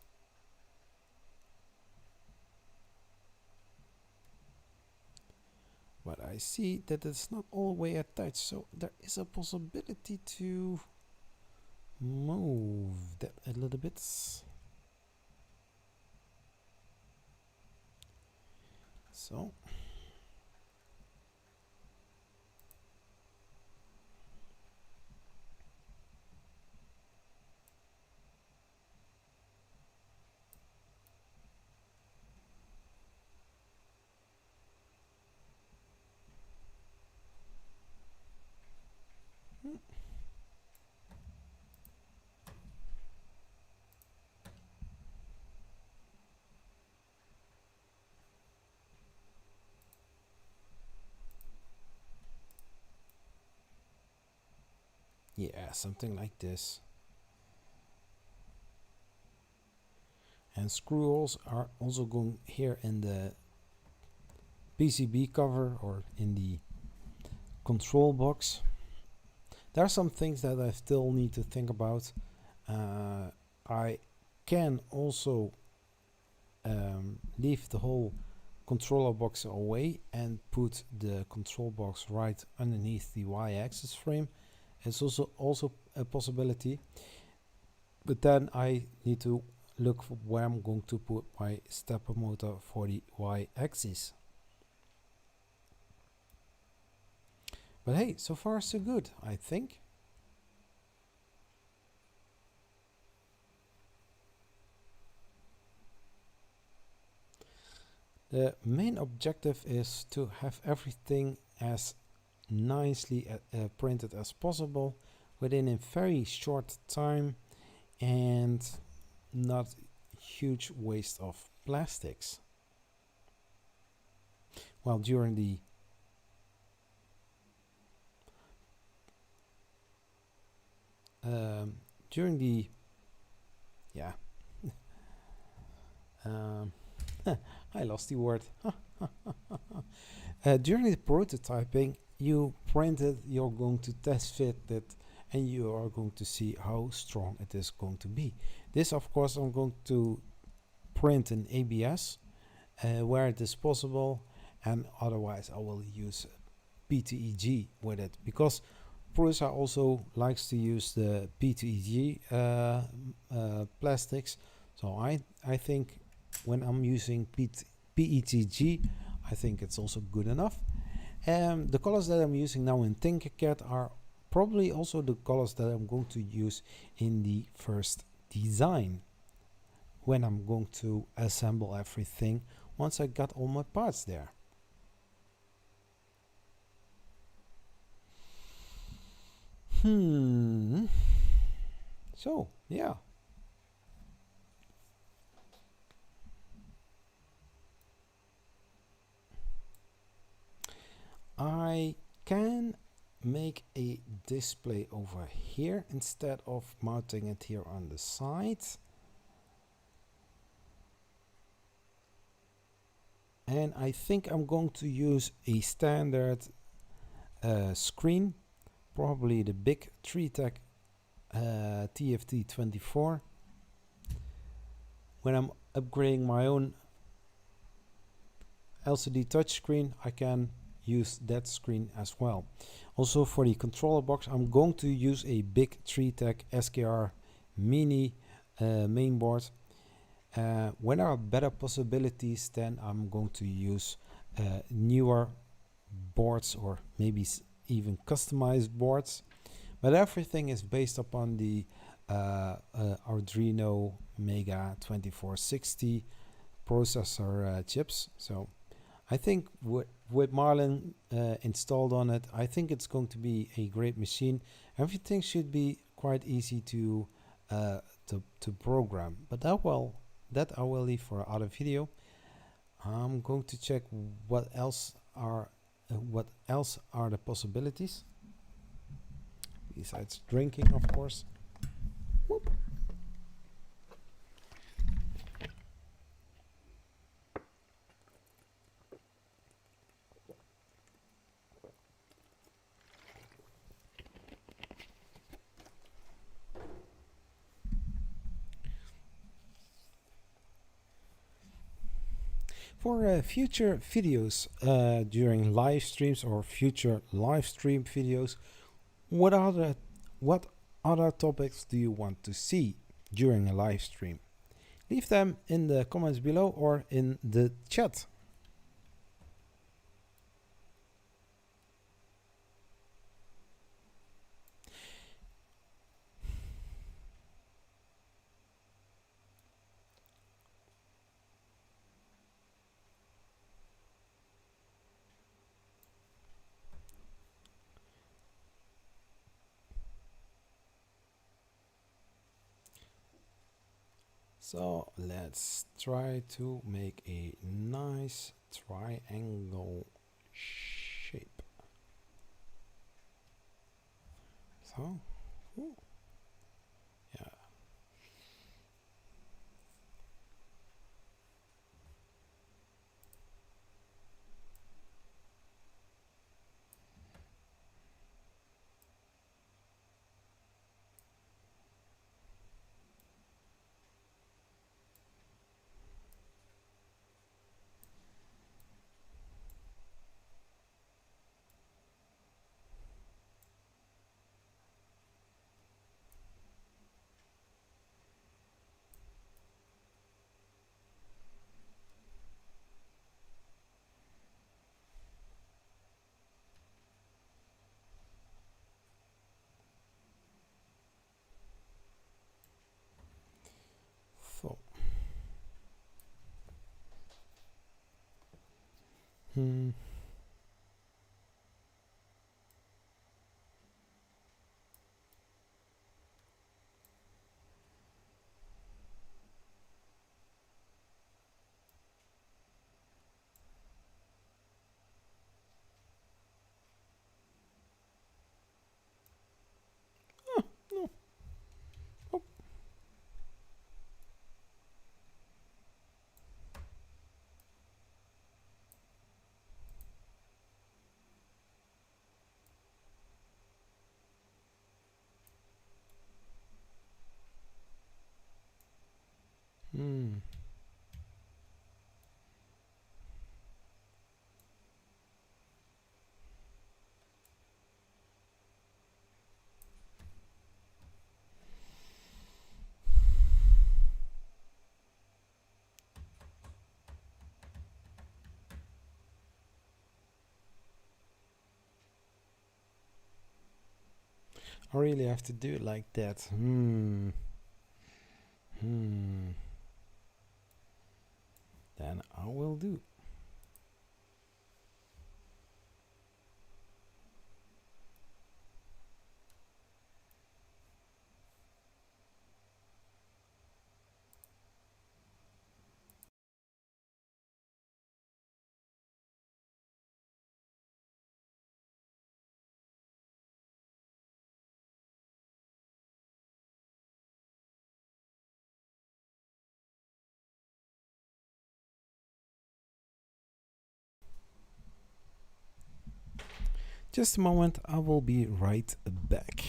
But I see that it's not all the way attached, so there is a possibility to move that a little bit. So yeah, something like this. And screw holes are also going here in the PCB cover or in the control box. There are some things that I still need to think about. I can also leave the whole controller box away and put the control box right underneath the y-axis frame. It's also a possibility, but then I need to look for where I'm going to put my stepper motor for the y-axis. But hey, so far so good, I think. The main objective is to have everything as nicely printed as possible within a very short time and not huge waste of plastics. Well, during the yeah I lost the word. During the prototyping, you printed, you're going to test fit it, and you are going to see how strong it is going to be. This, of course, I'm going to print in ABS where it is possible, and otherwise I will use pt3 with it, because Prusa also likes to use the pt3 plastics. So I think when I'm using pt3, I think it's also good enough. The colors that I'm using now in TinkerCAD are probably also the colors that I'm going to use in the first design when I'm going to assemble everything once I got all my parts there. So, yeah. I can make a display over here instead of mounting it here on the side. And I think I'm going to use a standard screen, probably the big 3-tech TFT24. When I'm upgrading my own LCD touchscreen, I can use that screen as well. Also for the controller box, I'm going to use a big 3-tech SKR mini mainboard. When there are better possibilities, then I'm going to use newer boards or maybe even customized boards. But everything is based upon the Arduino Mega 2460 processor chips. So I think with Marlin installed on it, I think it's going to be a great machine. Everything should be quite easy to program. But that I will leave for another video. I'm going to check what else are the possibilities besides drinking, of course. Whoop. For future videos during live streams or future live stream videos, what other topics do you want to see during a live stream? Leave them in the comments below or in the chat. So let's try to make a nice triangle shape. So, yeah. Hmm. No. Oh. Hmm. I really have to do it like that. Hmm. Hmm. Then I will do. Just a moment, I will be right back.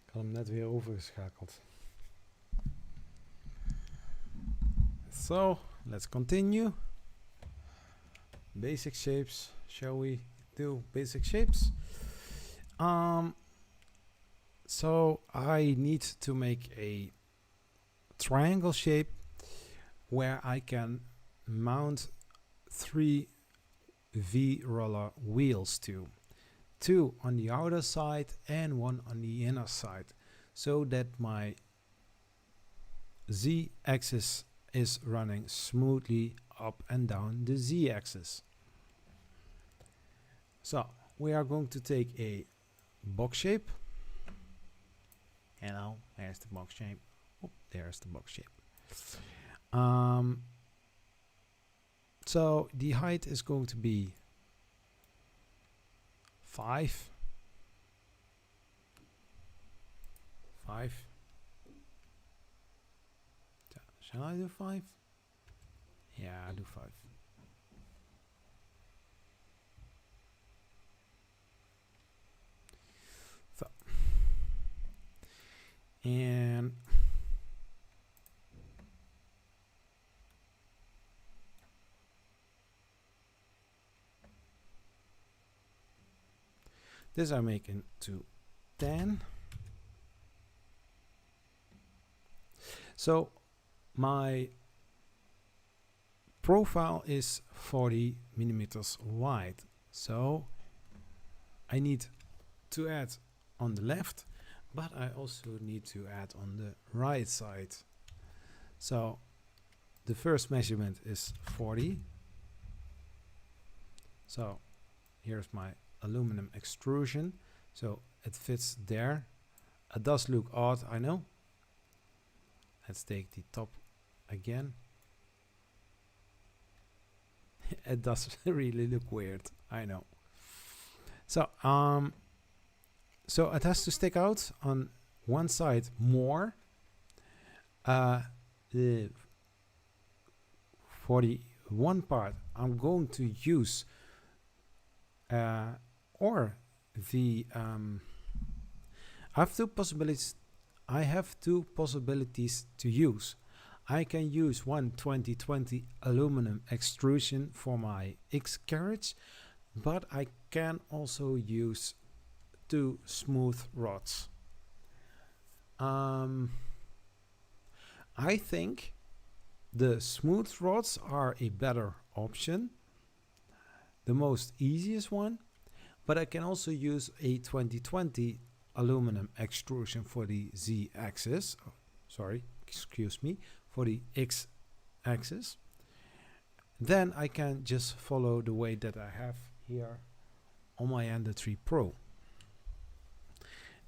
Ik had hem net weer overgeschakeld. So, let's continue. Basic shapes. Shall we do basic shapes? So I need to make a triangle shape where I can mount 3 V-roller wheels to. 2 on the outer side and 1 on the inner side, so that my Z-axis is running smoothly up and down the Z-axis. So we are going to take a box shape. And now there's the box shape. Oh, there's the box shape. So the height is going to be 5. Shall I do 5? Yeah, I do 5. So, and this I make into 10. So my profile is 40 millimeters wide. So I need to add on the left but I also need to add on the right side. So the first measurement is 40. So here's my aluminum extrusion. So it fits there. It does look odd, I know. Let's take the top again. It does really look weird, I know. So so it has to stick out on one side more. The 41 part I'm going to use or the I have two possibilities to use. I can use one 2020 aluminum extrusion for my X carriage, but I can also use two smooth rods. I think the smooth rods are a better option, the most easiest one, but I can also use a 2020 aluminum extrusion for the Z axis. Oh, sorry, excuse me, for the X axis. Then I can just follow the way that I have here on my Ender 3 Pro.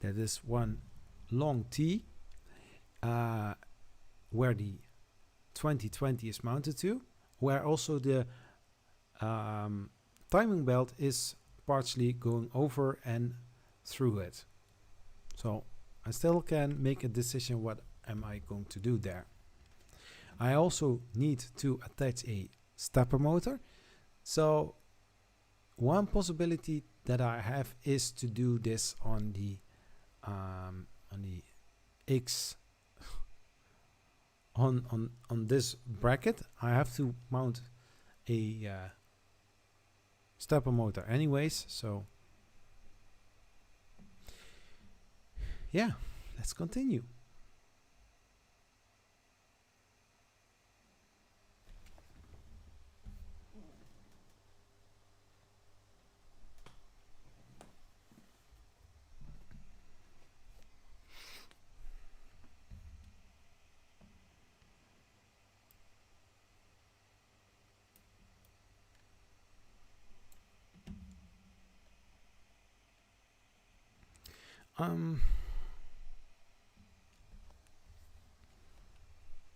That is one long T where the 2020 is mounted to, where also the timing belt is partially going over and through it. So I still can make a decision what am I going to do there. I also need to attach a stepper motor. So one possibility that I have is to do this on the X on this bracket. I have to mount a stepper motor anyways, so yeah, let's continue.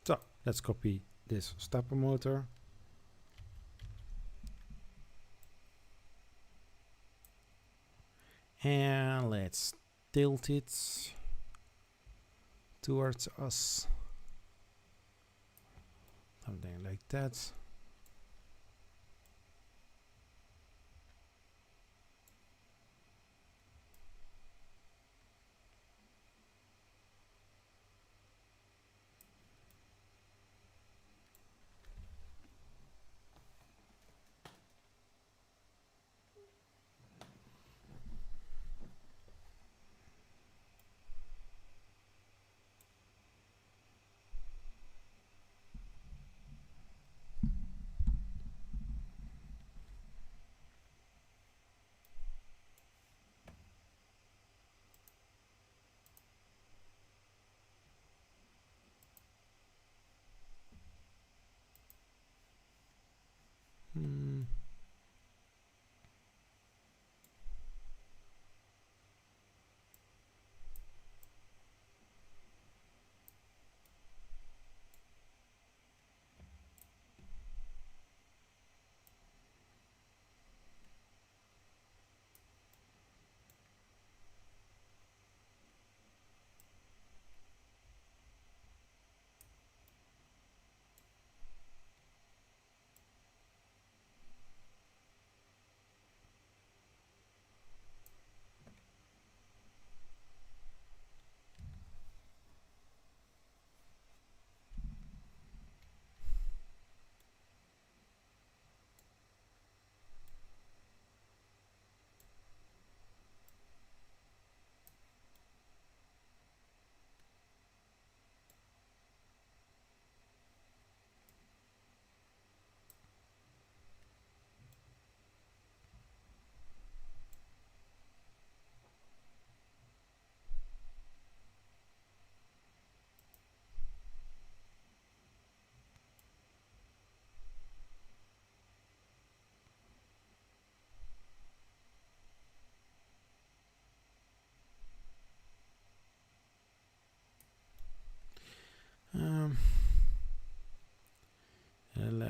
So let's copy this stepper motor. And let's tilt it towards us. Something like that.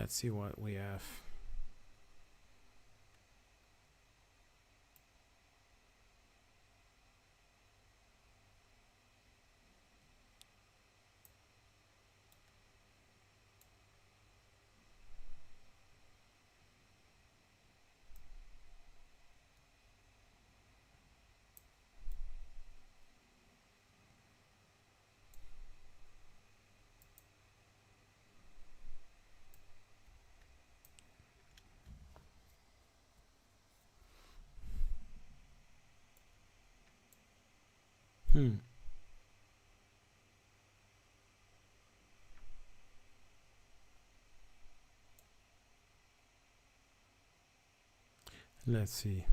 Let's see what we have. Let's see.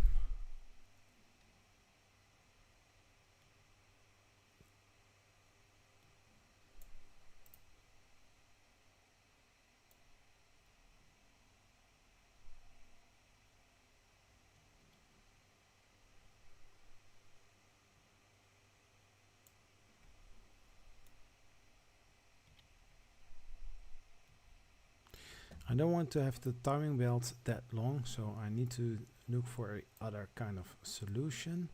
I don't want to have the timing belt that long, so I need to look for a other kind of solution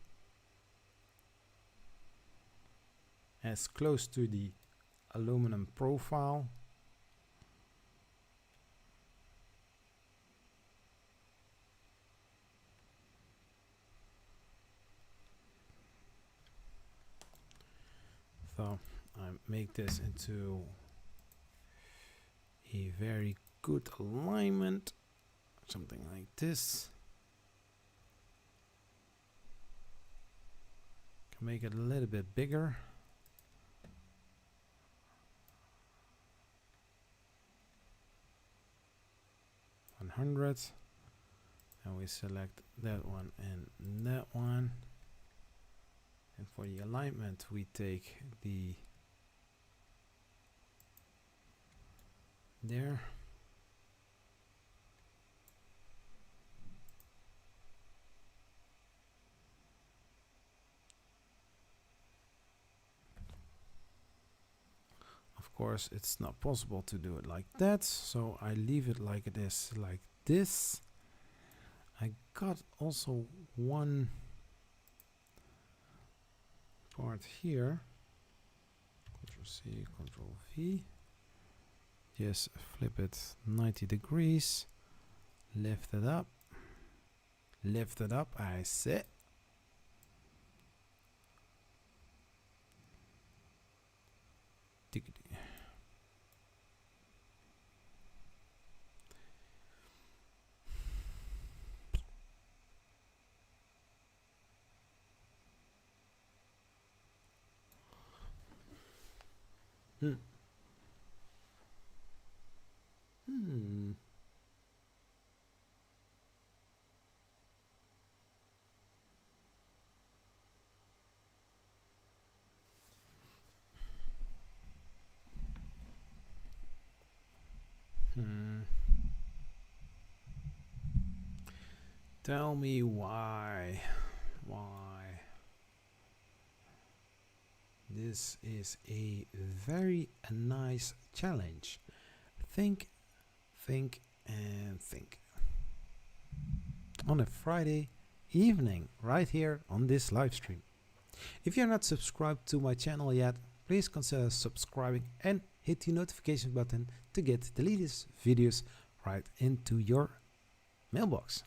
as close to the aluminum profile. So I make this into a very good alignment, something like this. Can make it a little bit bigger. And we select that one and that one, and for the alignment we take the there. Of course, it's not possible to do it like that, so I leave it like it is, like this. I got also one part here. Ctrl C, Ctrl V. Just flip it 90 degrees. Lift it up. Lift it up, I said. Hmm. Tell me why. This is a very nice challenge. Think, and think. On a Friday evening, right here on this live stream. If you're not subscribed to my channel yet, please consider subscribing and hit the notification button to get the latest videos right into your mailbox.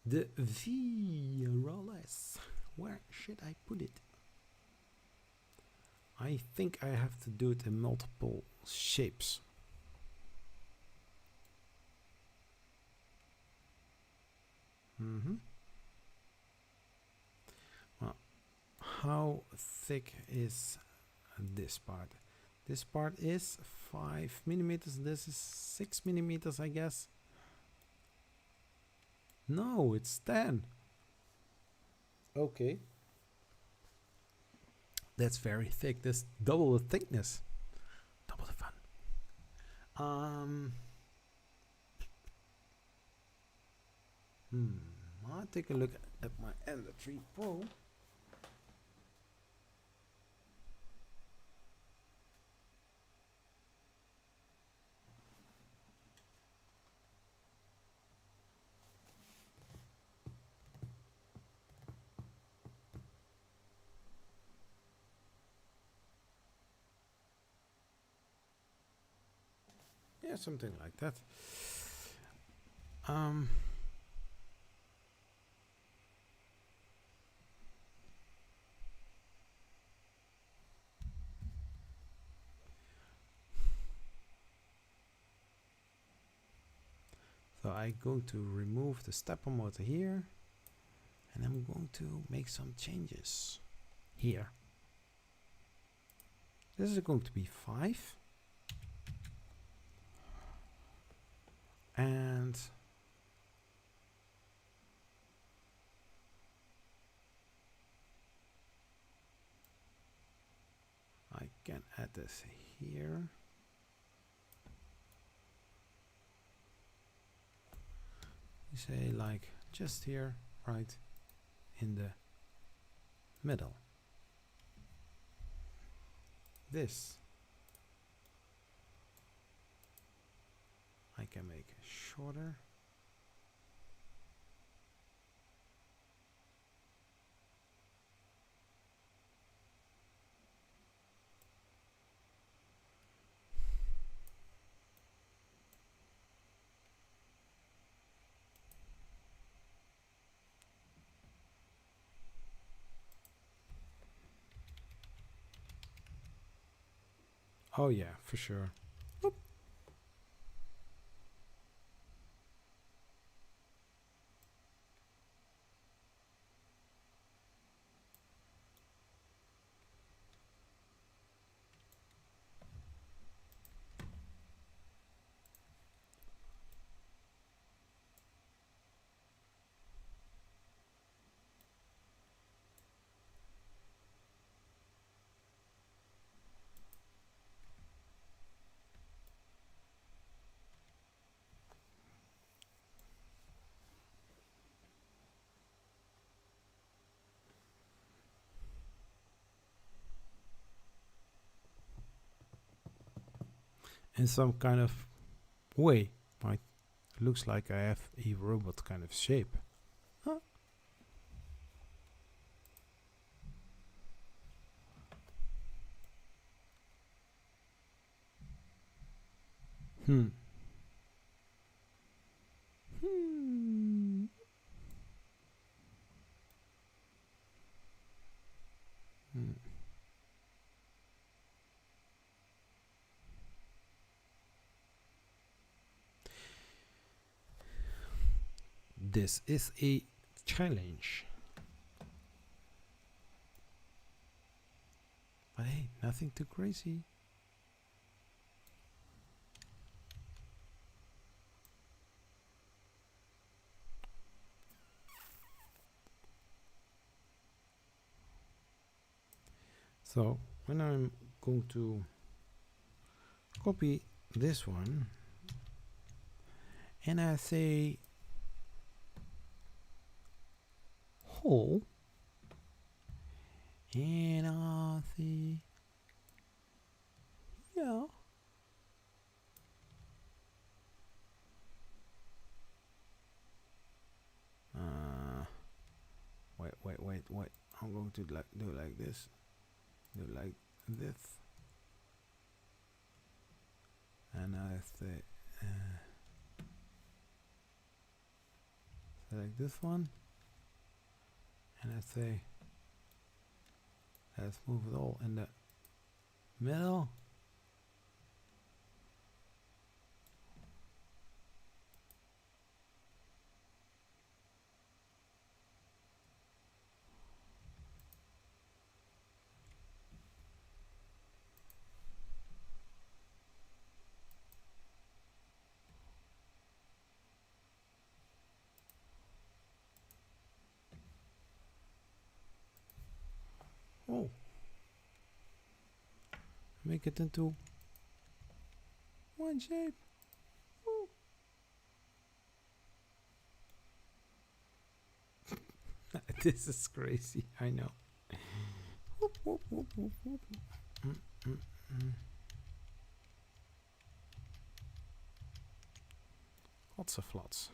The VRLS. Where should I put it? I think I have to do it in multiple shapes. Well, how thick is this part? This part is 5 millimeters. This is 6 millimeters, I guess. No, it's 10. Okay. That's very thick. That's double the thickness. Double the fun. I'll take a look at my Ender 3 Pro. Yeah, something like that. So I'm going to remove the stepper motor here, and I'm going to make some changes here. This is going to be 5. And I can add this here. You say like just here, right in the middle. This I can make shorter. Oh yeah, for sure. Oop. In some kind of way, right? It looks like I have a robot kind of shape. Huh? Hmm. Hmm. Hmm. This is a challenge. But hey, nothing too crazy. So when I'm going to copy this one and I say hole, and I'll say yeah. Wait. I'm going to do like this. Do like this. And I say select this one. And I say let's move it all in the middle. Oh, make it into one shape. Woo. This is crazy, I know. Whoop, whoop, whoop, whoop, whoop. Mm, mm, mm. Lots of lots.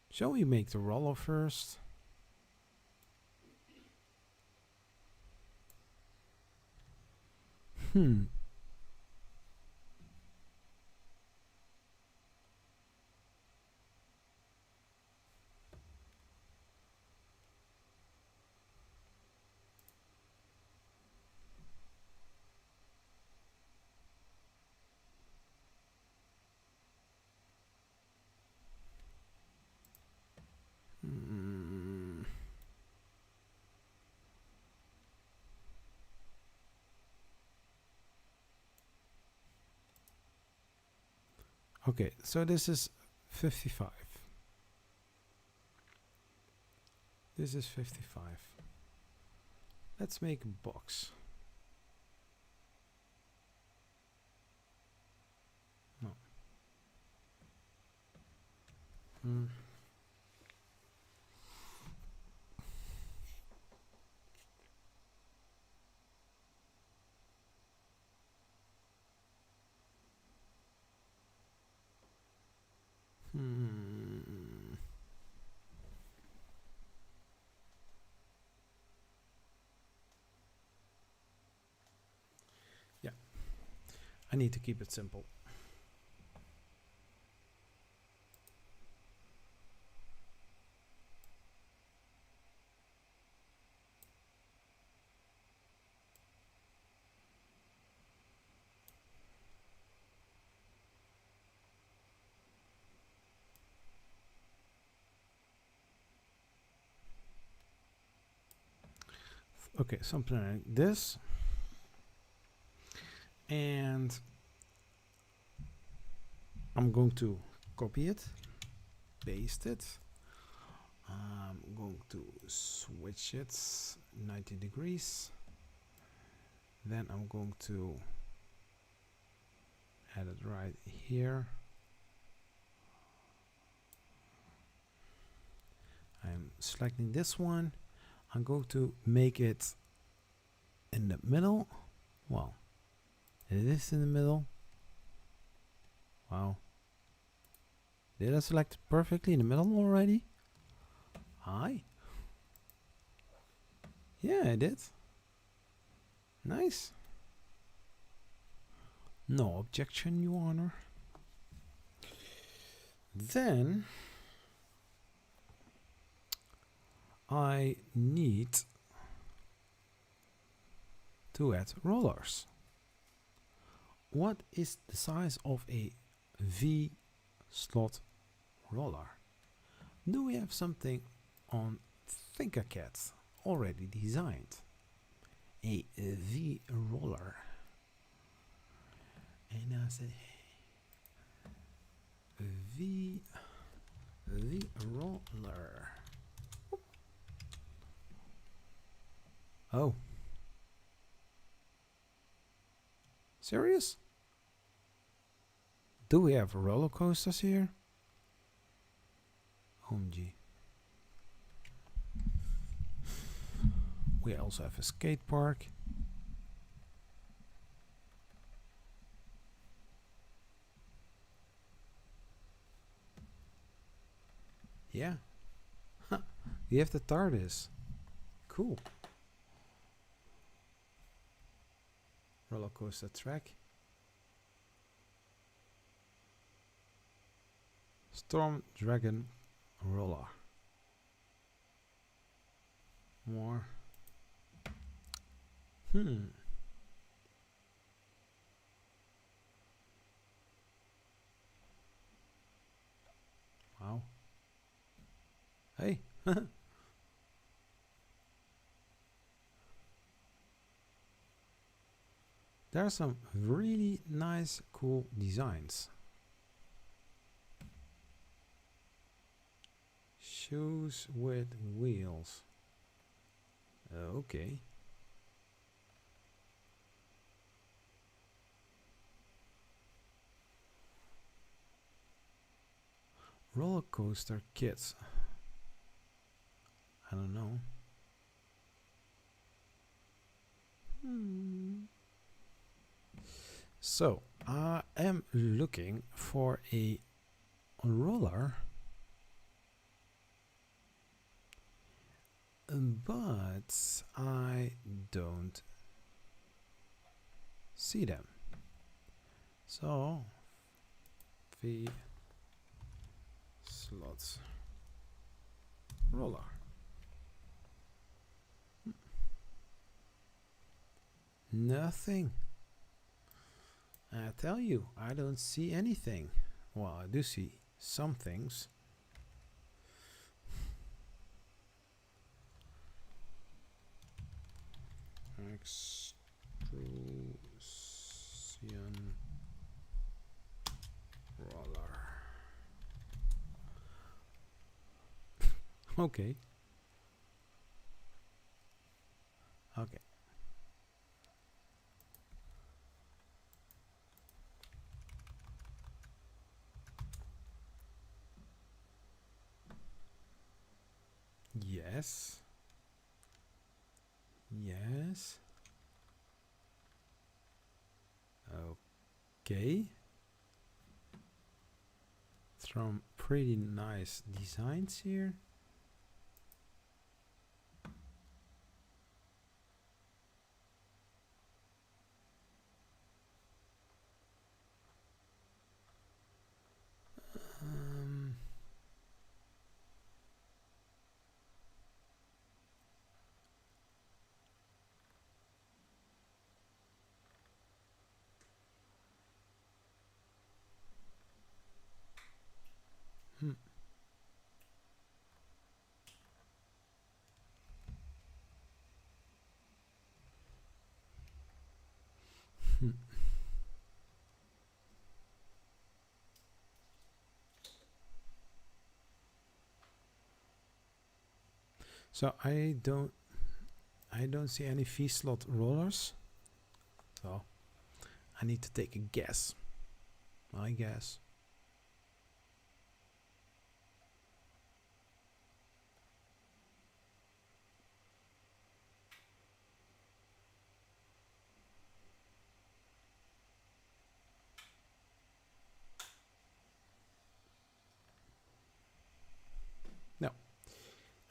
Shall we make the roller first? Hmm. Okay, so this is 55. This is 55. Let's make a box. No. Hmm. Hmm. Yeah, I need to keep it simple. Okay, something like this. And I'm going to copy it, paste it. I'm going to switch it 90 degrees. Then I'm going to add it right here. I'm selecting this one. I'm going to make it in the middle. Well, it is in the middle. Wow. Did I select perfectly in the middle already? Hi. Yeah, I did. Nice. No objection, Your Honor. Then I need to add rollers. What is the size of a V slot roller? Do we have something on TinkerCAD already designed? A V roller. And I said V roller. Oh. Serious? Do we have roller coasters here? OMG. We also have a skate park. Yeah. We have the TARDIS. Cool. Roller coaster track. Storm Dragon roller. More. Wow. Hey. There are some really nice, cool designs. Shoes with wheels. Okay. Roller coaster kits. I don't know. So I am looking for a roller, but I don't see them. So V slots roller. Nothing. I tell you, I don't see anything. Well, I do see some things. Extrusion roller. Okay. Okay. Yes. Yes. Okay. Some pretty nice designs here. So I don't see any V-slot rollers. So I need to take a guess. I guess. No,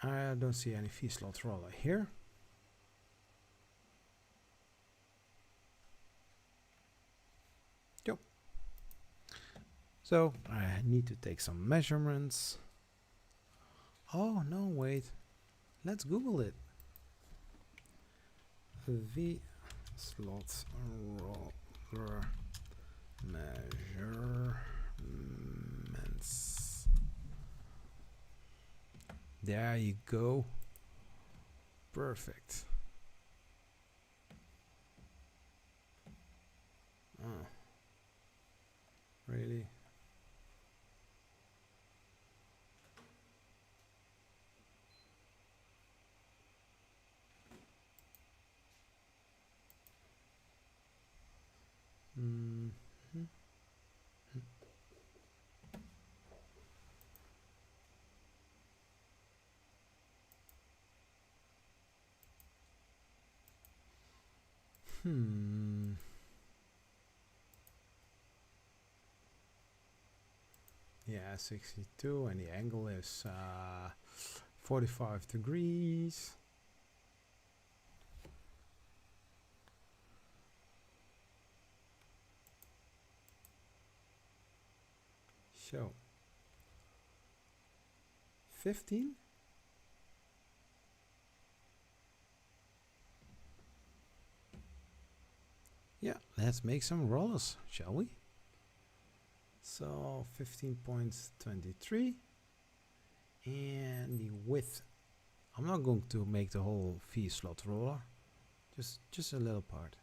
I don't see any V-slot roller here. Yep. So I need to take some measurements. Oh no, wait. Let's Google it. V-slot roller measurements. There you go. Perfect. Oh. Really? Yeah, 62, and the angle is 45 degrees. So 15. Yeah, let's make some rollers, shall we? So 15.23, and the width, I'm not going to make the whole V-slot roller, just a little part,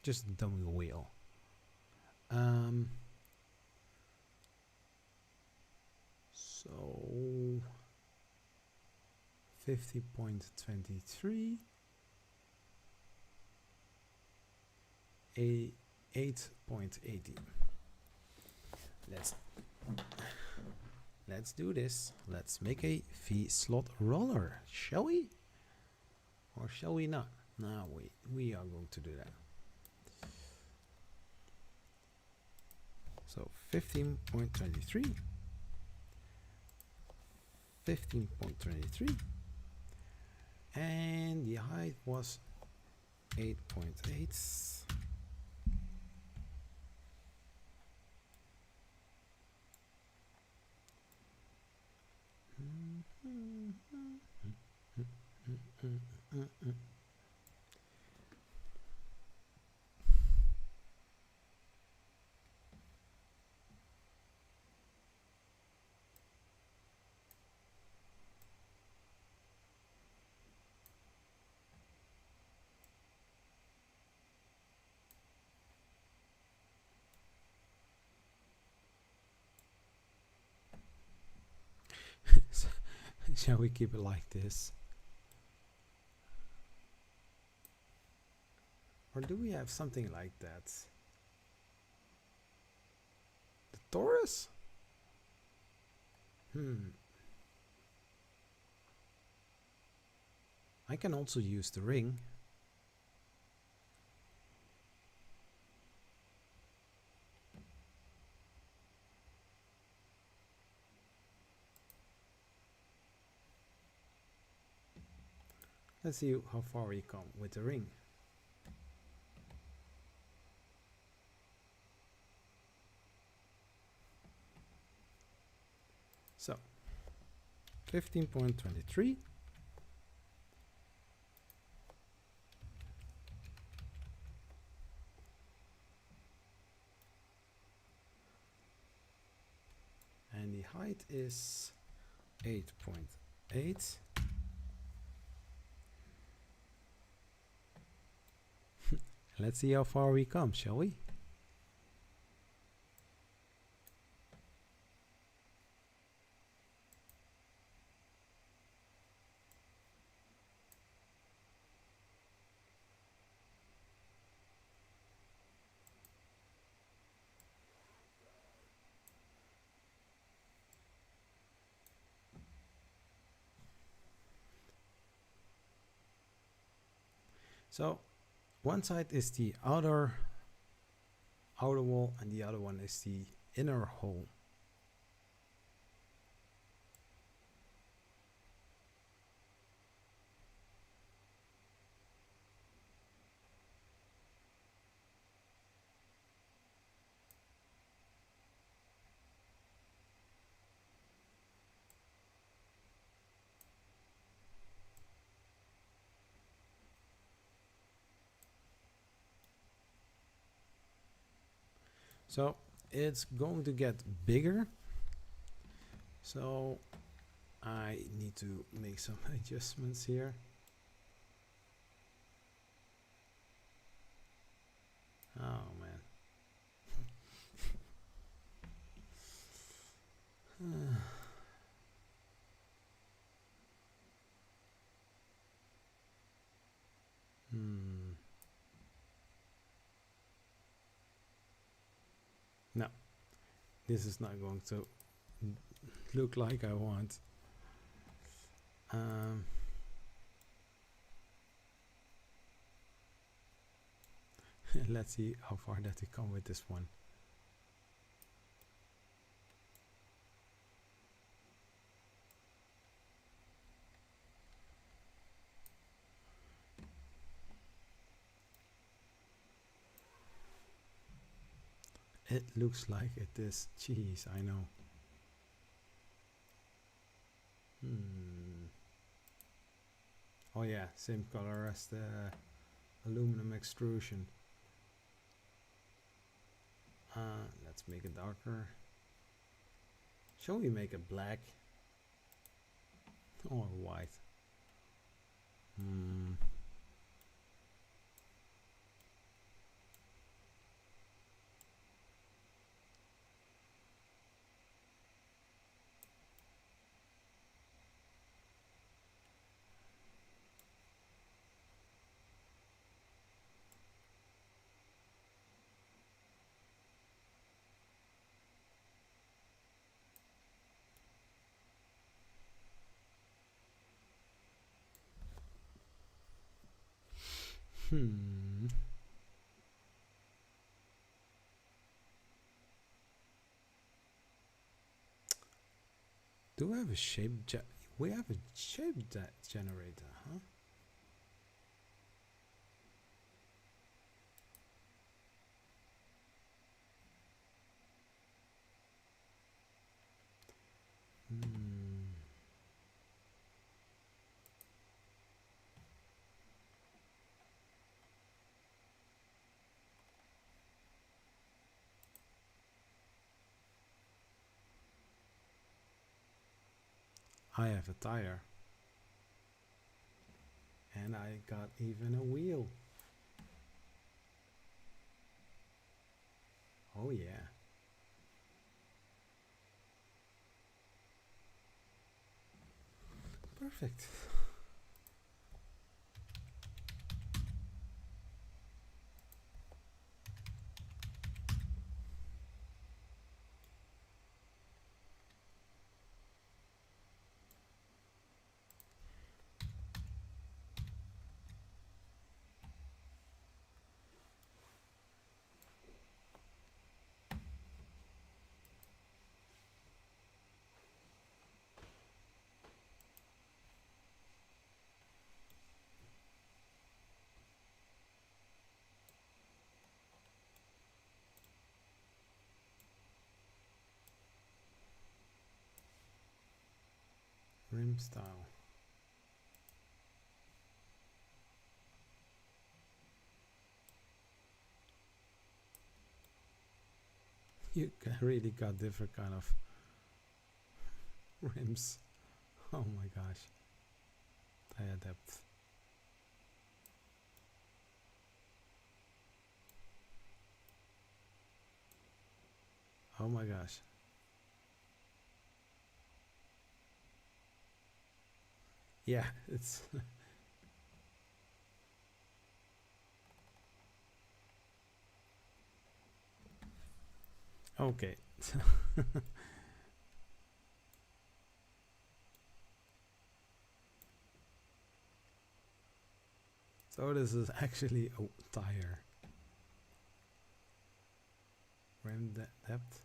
just the dummy wheel. So 50.23, 8.80. Let's do this. Let's make a V-slot roller, shall we? Or shall we not? No, we are going to do that. So 15.23, 15.23, and the height was 8.8. Shall we keep it like this? Or do we have something like that? The torus? I can also use the ring. Let's see how far we come with the ring. So 15.23, and the height is 8.8. Let's see how far we come, shall we? So one side is the outer wall and the other one is the inner hole. So it's going to get bigger. So I need to make some adjustments here. Oh man. No, this is not going to look like I want. Let's see how far that we come with this one. It looks like it is cheese, I know. Oh yeah, same color as the aluminum extrusion. Let's make it darker. Shall we make it black or white? Hmm. Do we have a shape? We have a shape generator, huh? Hmm. I have a tire. And I got even a wheel. Oh yeah. Perfect. Rim style. You really got different kind of rims. Oh my gosh. Tire depth. Oh my gosh. Yeah, it's okay. So this is actually a tire. Rim depth.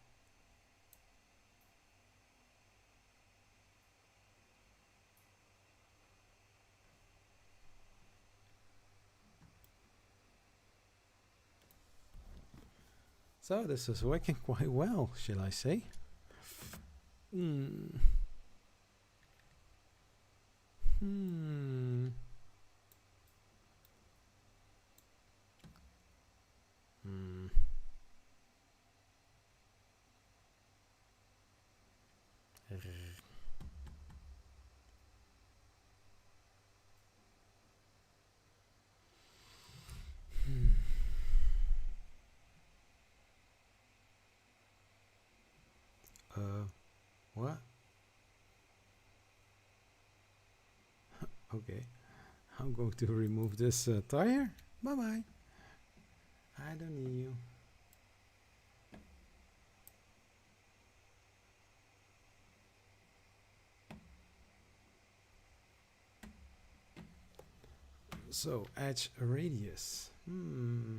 So this is working quite well, shall I say? Hmm. Hmm. Hmm. What? Okay. I'm going to remove this tire. Bye bye. I don't need you. So edge radius. Hmm.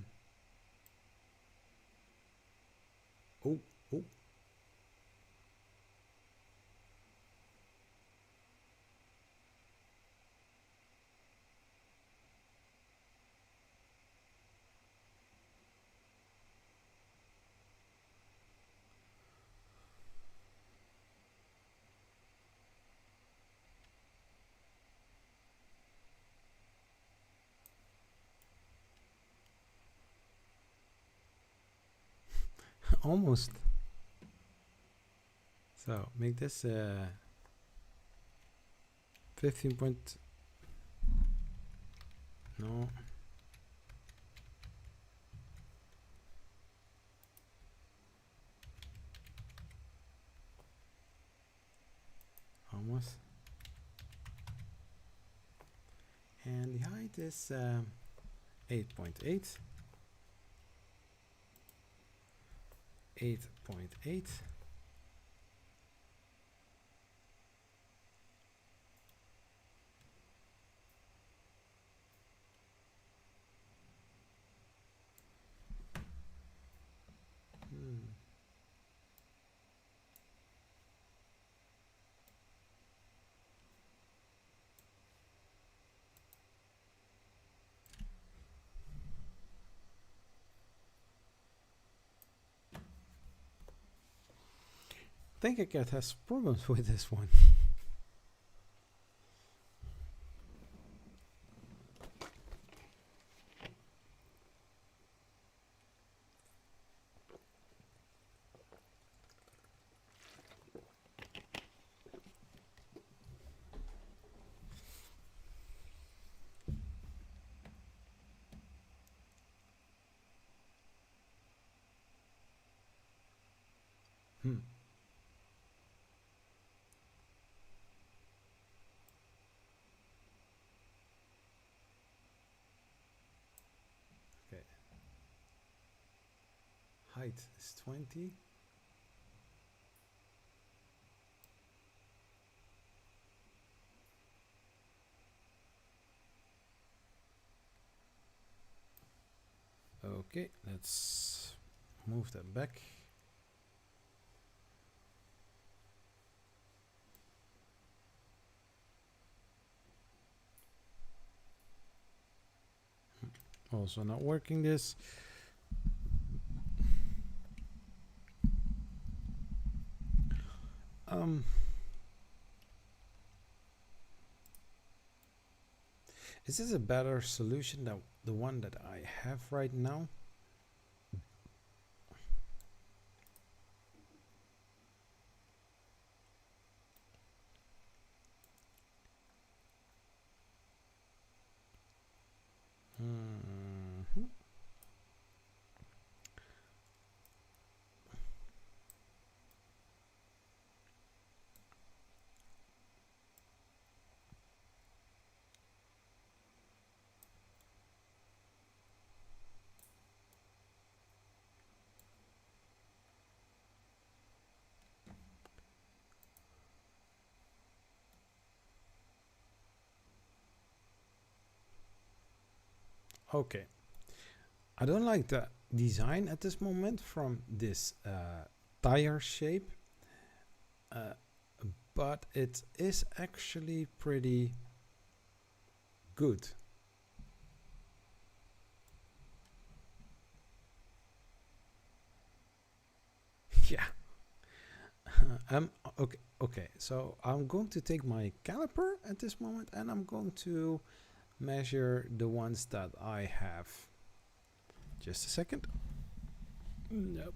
Oh, oh. Almost. So make this 15 point. No. Almost. And the height is 8.8. 8.8. TinkerCAD has problems with this one. Okay. Height is 20. Okay, let's move that back. Also not working this. Is this a better solution than the one that I have right now? Okay, I don't like the design at this moment from this tire shape, but it is actually pretty good. Yeah. Okay, so I'm going to take my caliper at this moment and I'm going to measure the ones that I have. Just a second. Nope.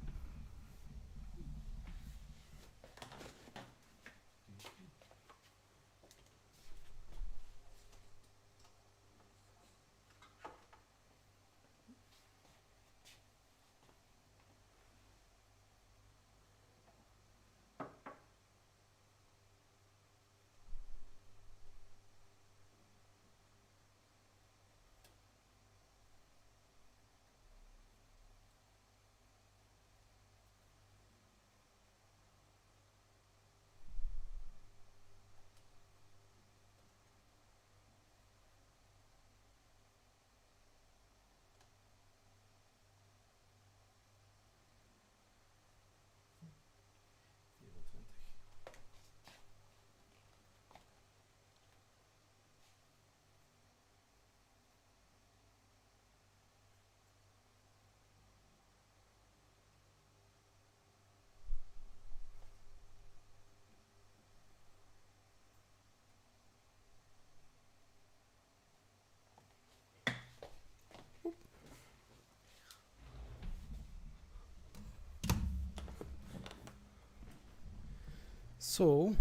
So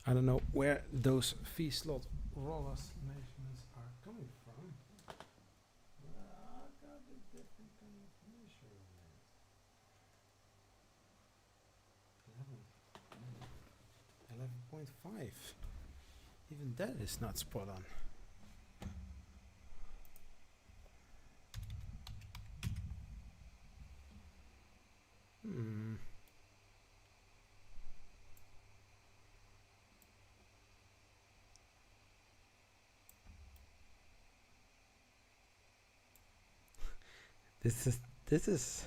I don't know where those V-slot rollers measurements are coming from. I got a different kind of measurement. 11.5. Even that is not spot on. This is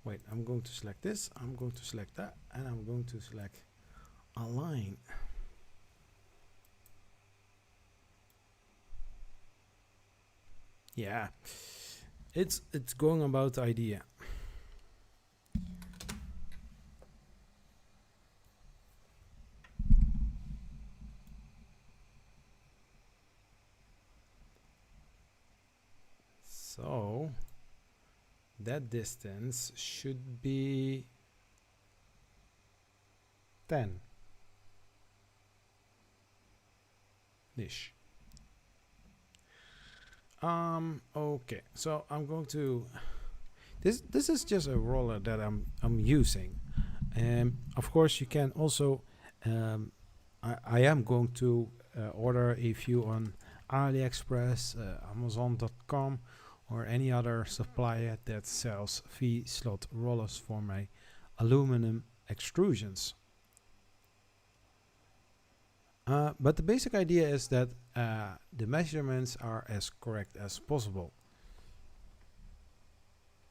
wait, I'm going to select this, I'm going to select that, and I'm going to select align. Yeah, it's going about the idea. So that distance should be 10 ish. Okay, so I'm going to this is just a roller that I'm using. Of course you can also I am going to order a few on AliExpress, Amazon.com, or any other supplier that sells V-slot rollers for my aluminum extrusions. But the basic idea is that the measurements are as correct as possible.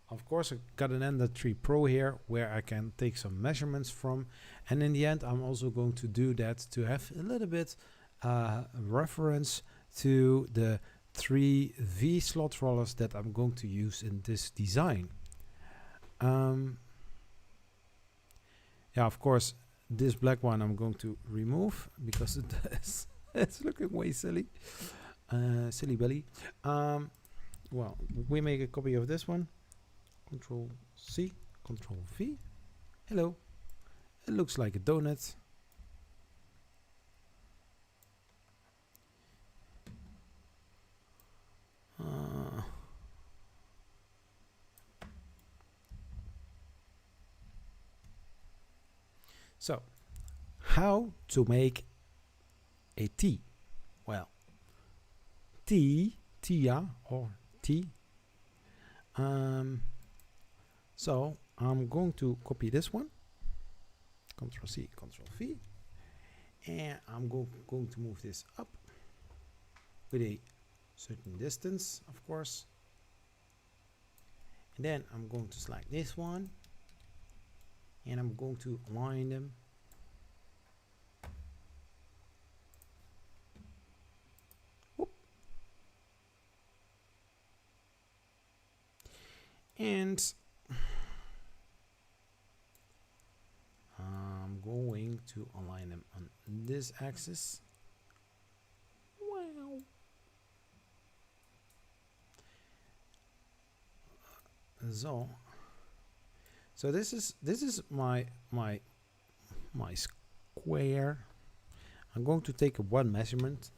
Of course, I got an Ender 3 Pro here where I can take some measurements from, and in the end I'm also going to do that to have a little bit reference to the 3 V-slot rollers that I'm going to use in this design. Yeah, of course, this black one I'm going to remove because it's looking way silly. Silly belly. Well, we make a copy of this one. Control C, Control V. Hello. It looks like a donut. So, how to make a T? Well, Tia or T. So I'm going to copy this one. Control C, Control V, and I'm going to move this up with a certain distance, of course. And then I'm going to select this one, and I'm going to align them. Whoop. And I'm going to align them on this axis. Wow. So this is my square. I'm going to take one measurement.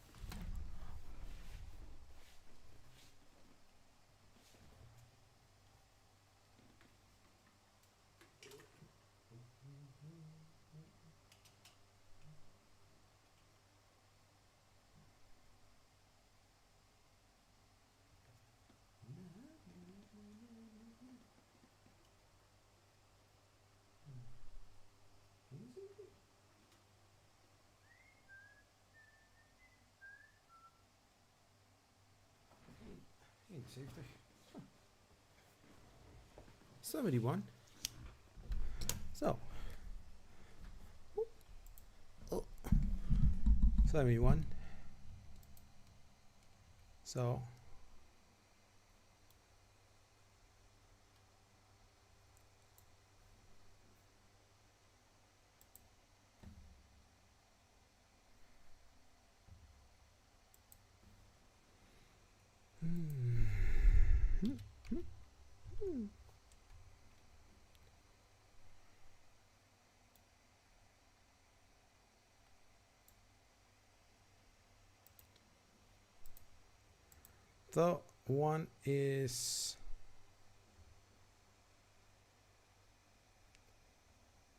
Huh. 71. So, 71. So, So one is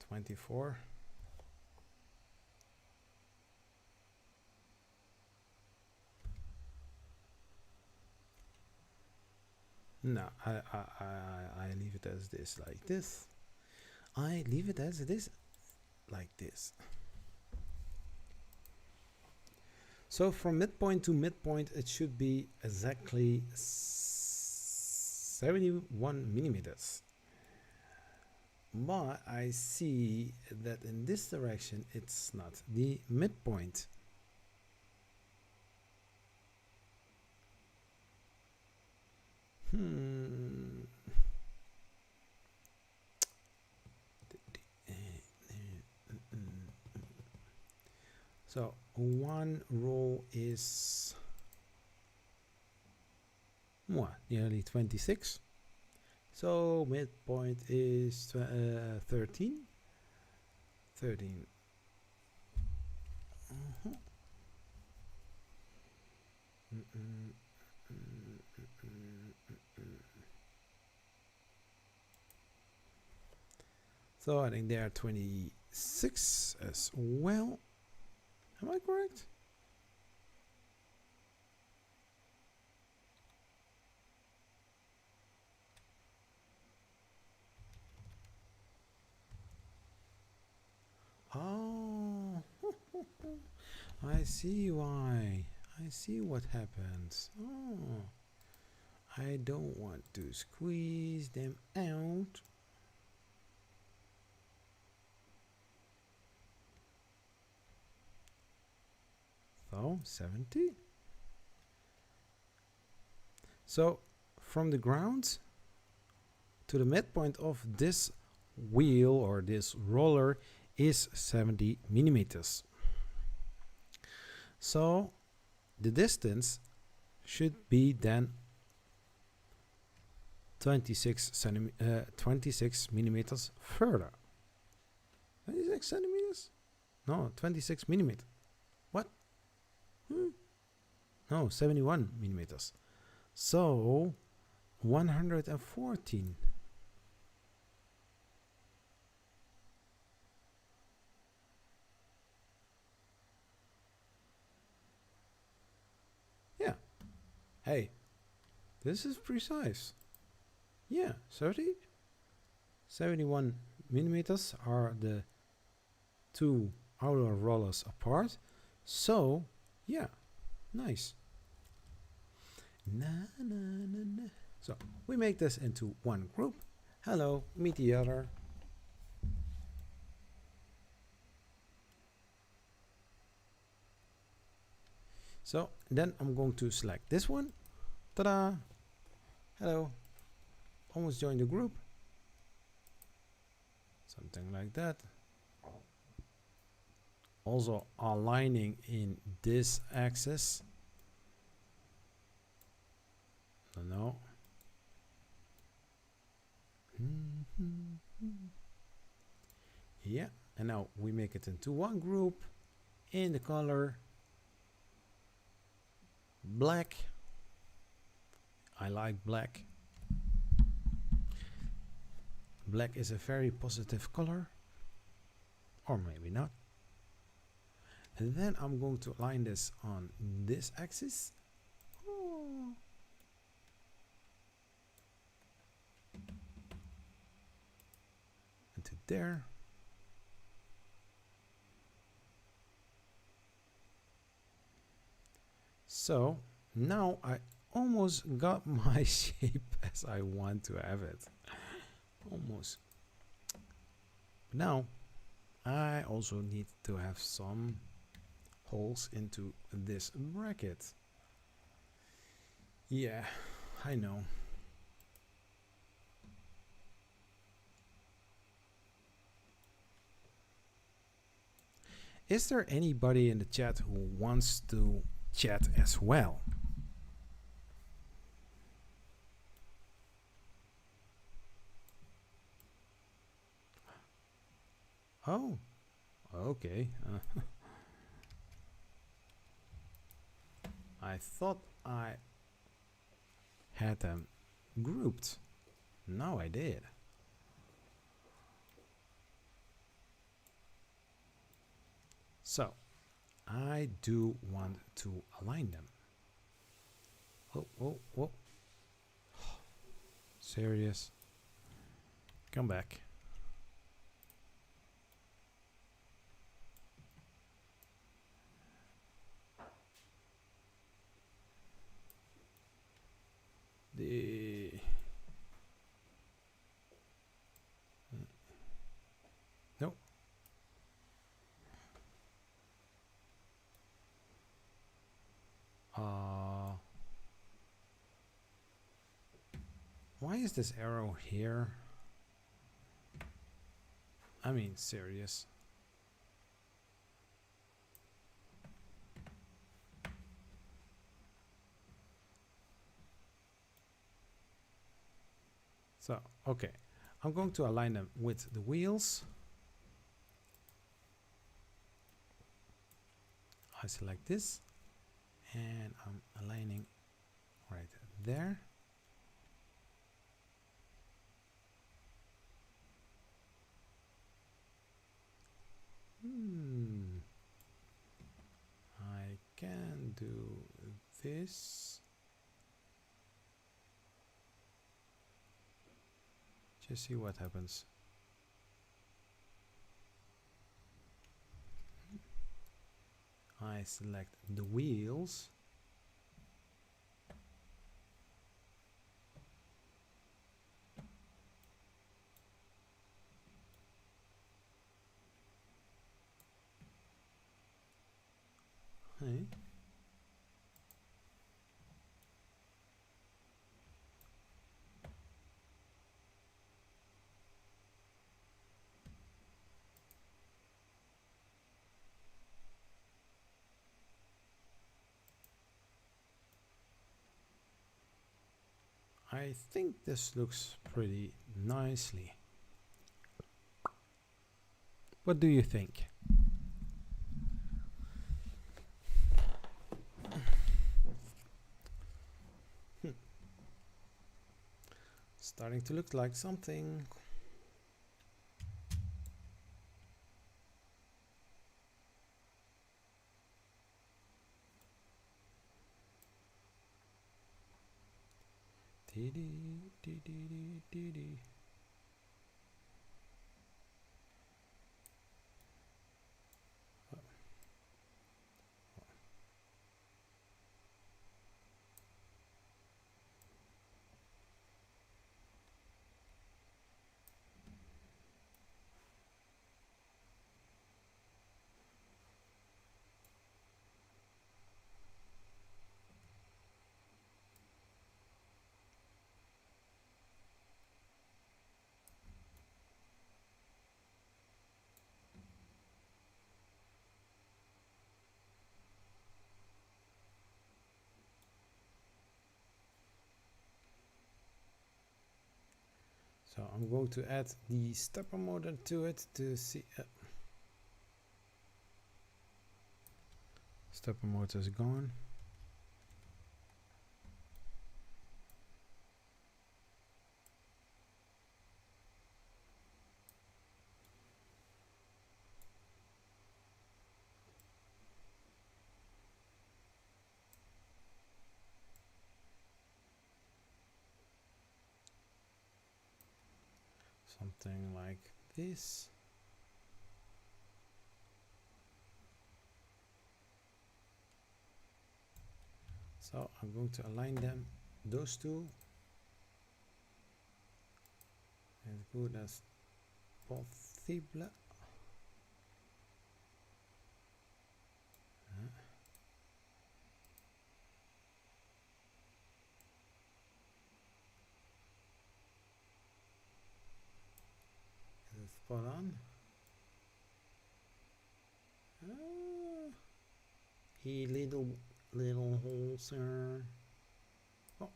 24. No, I leave it as this, like this. I leave it as it is, like this. So from midpoint to midpoint, it should be exactly 71 millimeters. But I see that in this direction, it's not the midpoint. So one row is what, nearly 26. So midpoint is 13. 13. So I think they are 26 as well. Am I correct? Oh, I see why. I see what happens. Oh, I don't want to squeeze them out. So 70. So from the ground to the midpoint of this wheel or this roller is 70 millimeters. So the distance should be then 26 millimeters further. 26 centimeters? No, 26 millimeters. What? No, 71 millimeters. So 114. Yeah. Hey, this is precise. Yeah, 71 millimeters are the two outer rollers apart. So, yeah, nice. So we make this into one group. Hello, meet the other. So then I'm going to select this one. Ta-da! Hello. Almost joined the group. Something like that. Also aligning in this axis. No. Yeah, and now we make it into one group in the color black. I like black. Black is a very positive color, or maybe not. And then I'm going to align this on this axis. Oh. And to there. So now I almost got my shape as I want to have it. Almost. Now I also need to have some holes into this bracket. Yeah, I know. Is there anybody in the chat who wants to chat as well? Oh, okay. I thought I had them grouped. No, I did. So I do want to align them. Oh. Serious. Come back. No. Why is this arrow here? I mean, serious. So, okay. I'm going to align them with the wheels. I select this and I'm aligning right there. I can do this. Just see what happens. I select the wheels. Hey. I think this looks pretty nicely. What do you think? Starting to look like something. So I'm going to add the stepper motor to it to see. Stepper motor is gone. Something like this. So I'm going to align them, those two, as good as possible. Is it spot on? He little holes there. Oh,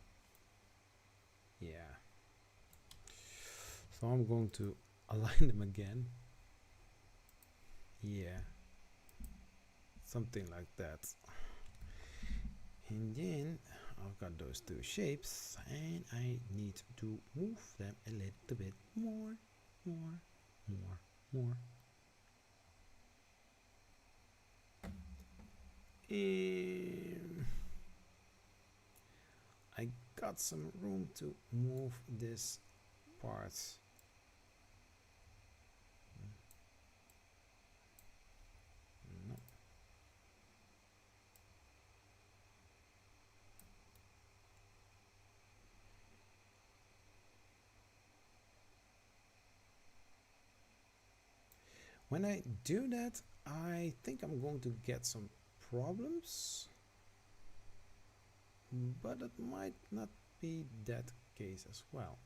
yeah. So I'm going to align them again. Yeah, something like that. And then I've got those two shapes, and I need to move them a little bit more. I got some room to move this part. No. When I do that, I think I'm going to get some problems, but it might not be that case as well.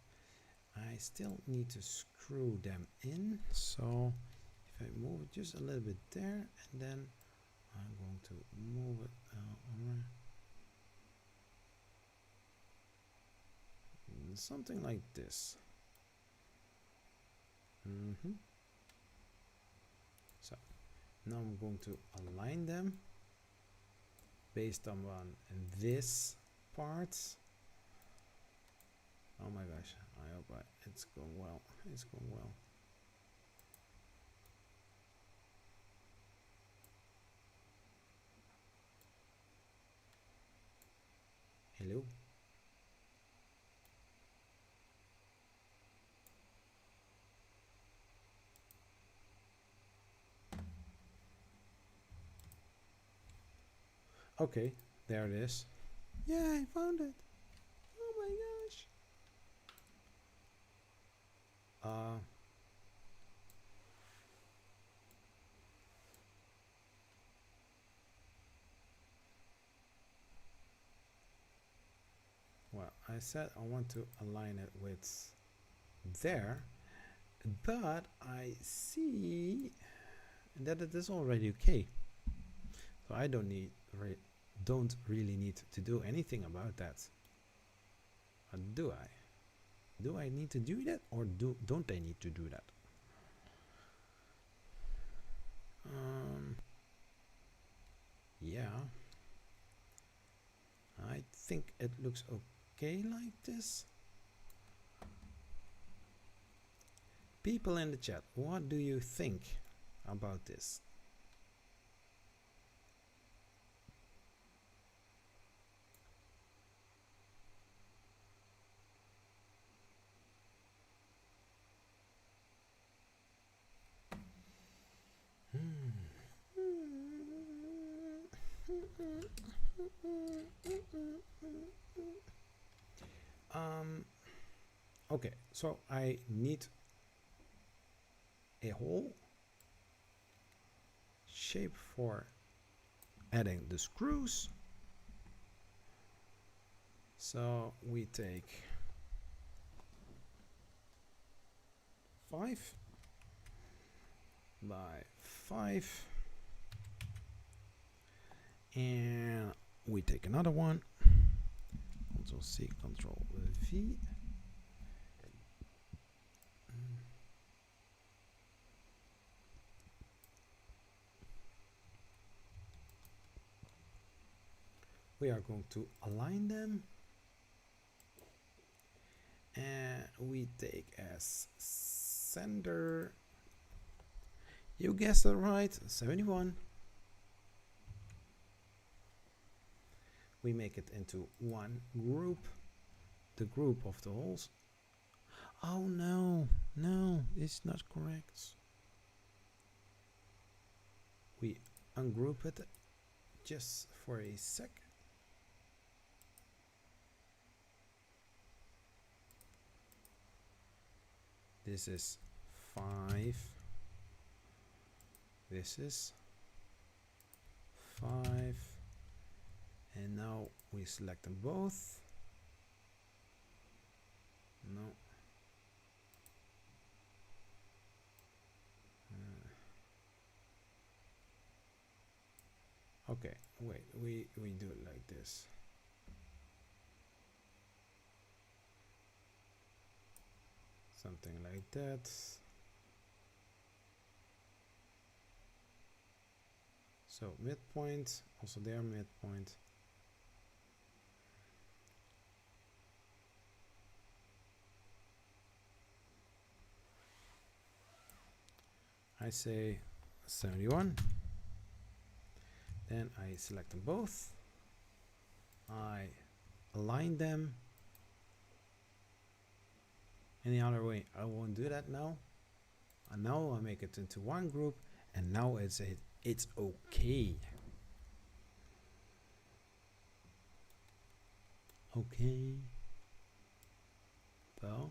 I still need to screw them in, so if I move it just a little bit there, and then I'm going to move it something like this. So now I'm going to align them based on this part. Oh my gosh, I hope it's going well. It's going well. Hello? Okay, there it is. Yeah, I found it. Oh my gosh. Well, I said I want to align it with there, but I see that it is already okay. So I don't really need to do anything about that. Do I? Do I need to do that, or don't I need to do that? Yeah, I think it looks okay like this. People in the chat, what do you think about this? Okay, so I need a hole shape for adding the screws. So we take 5 by 5, and we take another one. Ctrl C, Ctrl V. We are going to align them, and we take as center, you guessed it right, 71. We make it into one group, the group of the holes. Oh no, it's not correct. We ungroup it just for a sec. This is 5. This is 5. And now we select them both. No. Okay, wait, we do it like this. Something like that. So midpoint, also there midpoint. I say 71. Then I select them both. I align them. Any other way, I won't do that now. And now I make it into one group, and now it's okay. Okay. So,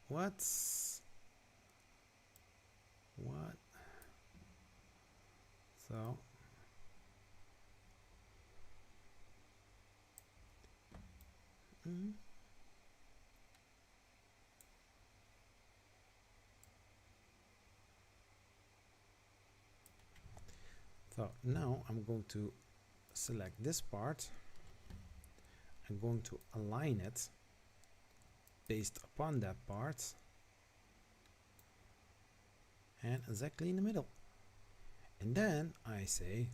what? So, so now I'm going to select this part. I'm going to align it based upon that part, and exactly in the middle. And then I say,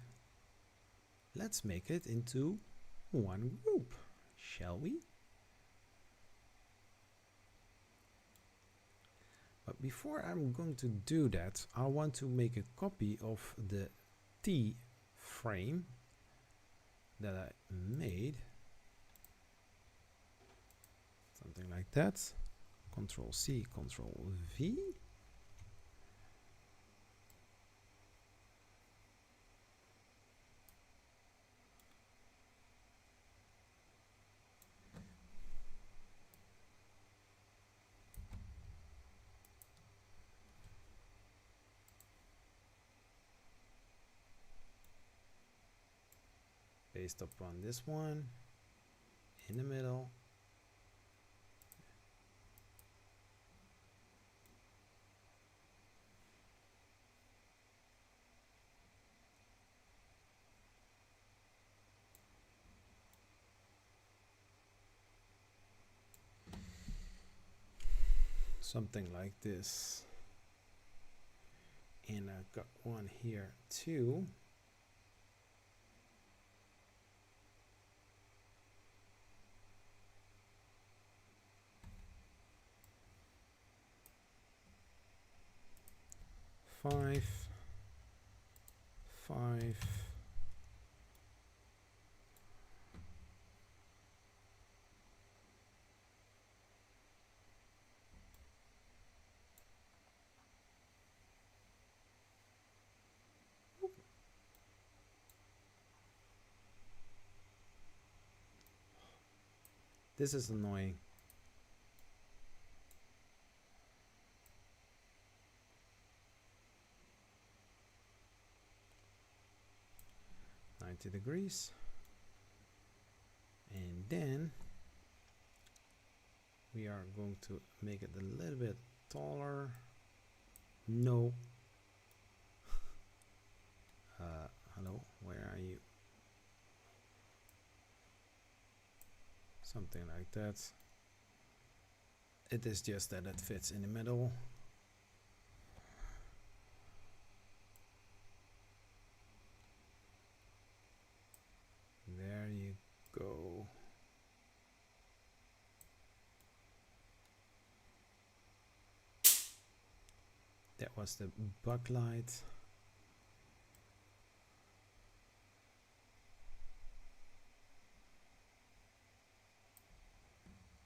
let's make it into one group, shall we? But before I'm going to do that, I want to make a copy of the T frame that I made. Something like that. Control C, Control V. Based upon this one in the middle. Something like this. And I've got one here too. Five. This is annoying. Degrees, and then we are going to make it a little bit taller. No. Hello, where are you? Something like that. It is just that it fits in the middle. There you go. That was the backlight.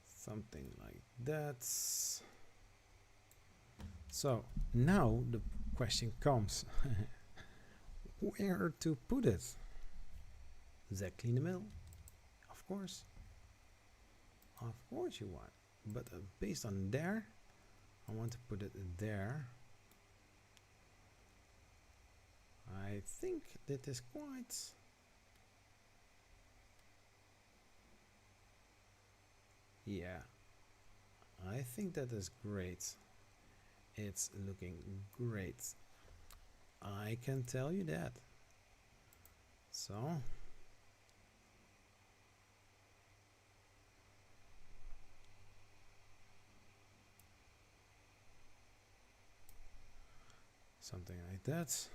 Something like that. So now the question comes, where to put it? Exactly in the middle, of course you want, but based on there, I want to put it there. I think that is quite, yeah, I think that is great. It's looking great, I can tell you that. So something like that.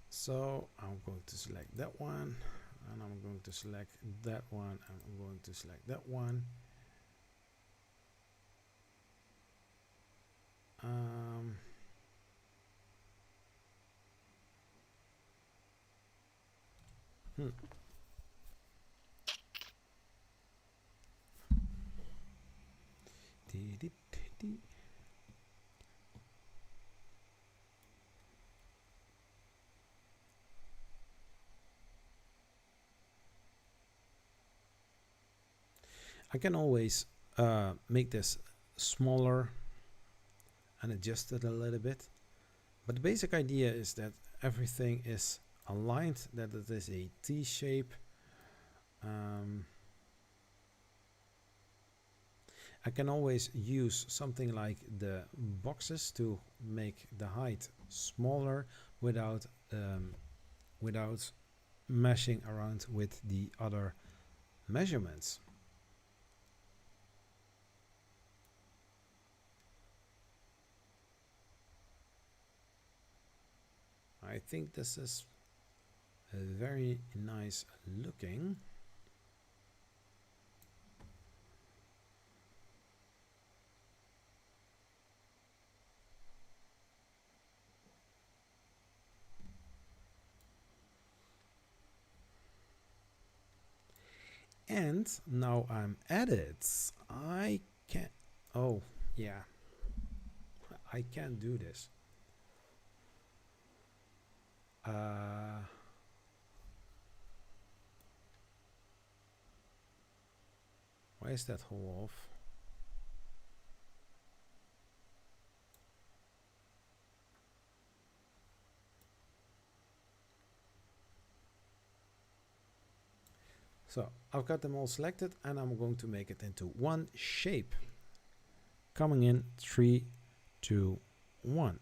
So I'm going to select that one. and I'm going to select that one, and I'm going to select that one. Hmm. I can always make this smaller and adjust it a little bit, but the basic idea is that everything is aligned, that it is a T shape. I can always use something like the boxes to make the height smaller without without meshing around with the other measurements. I think this is very nice looking. And now I'm at it. I can, oh yeah, I can't do this. Why is that hole off? So I've got them all selected, and I'm going to make it into one shape. Coming in 3, 2, 1.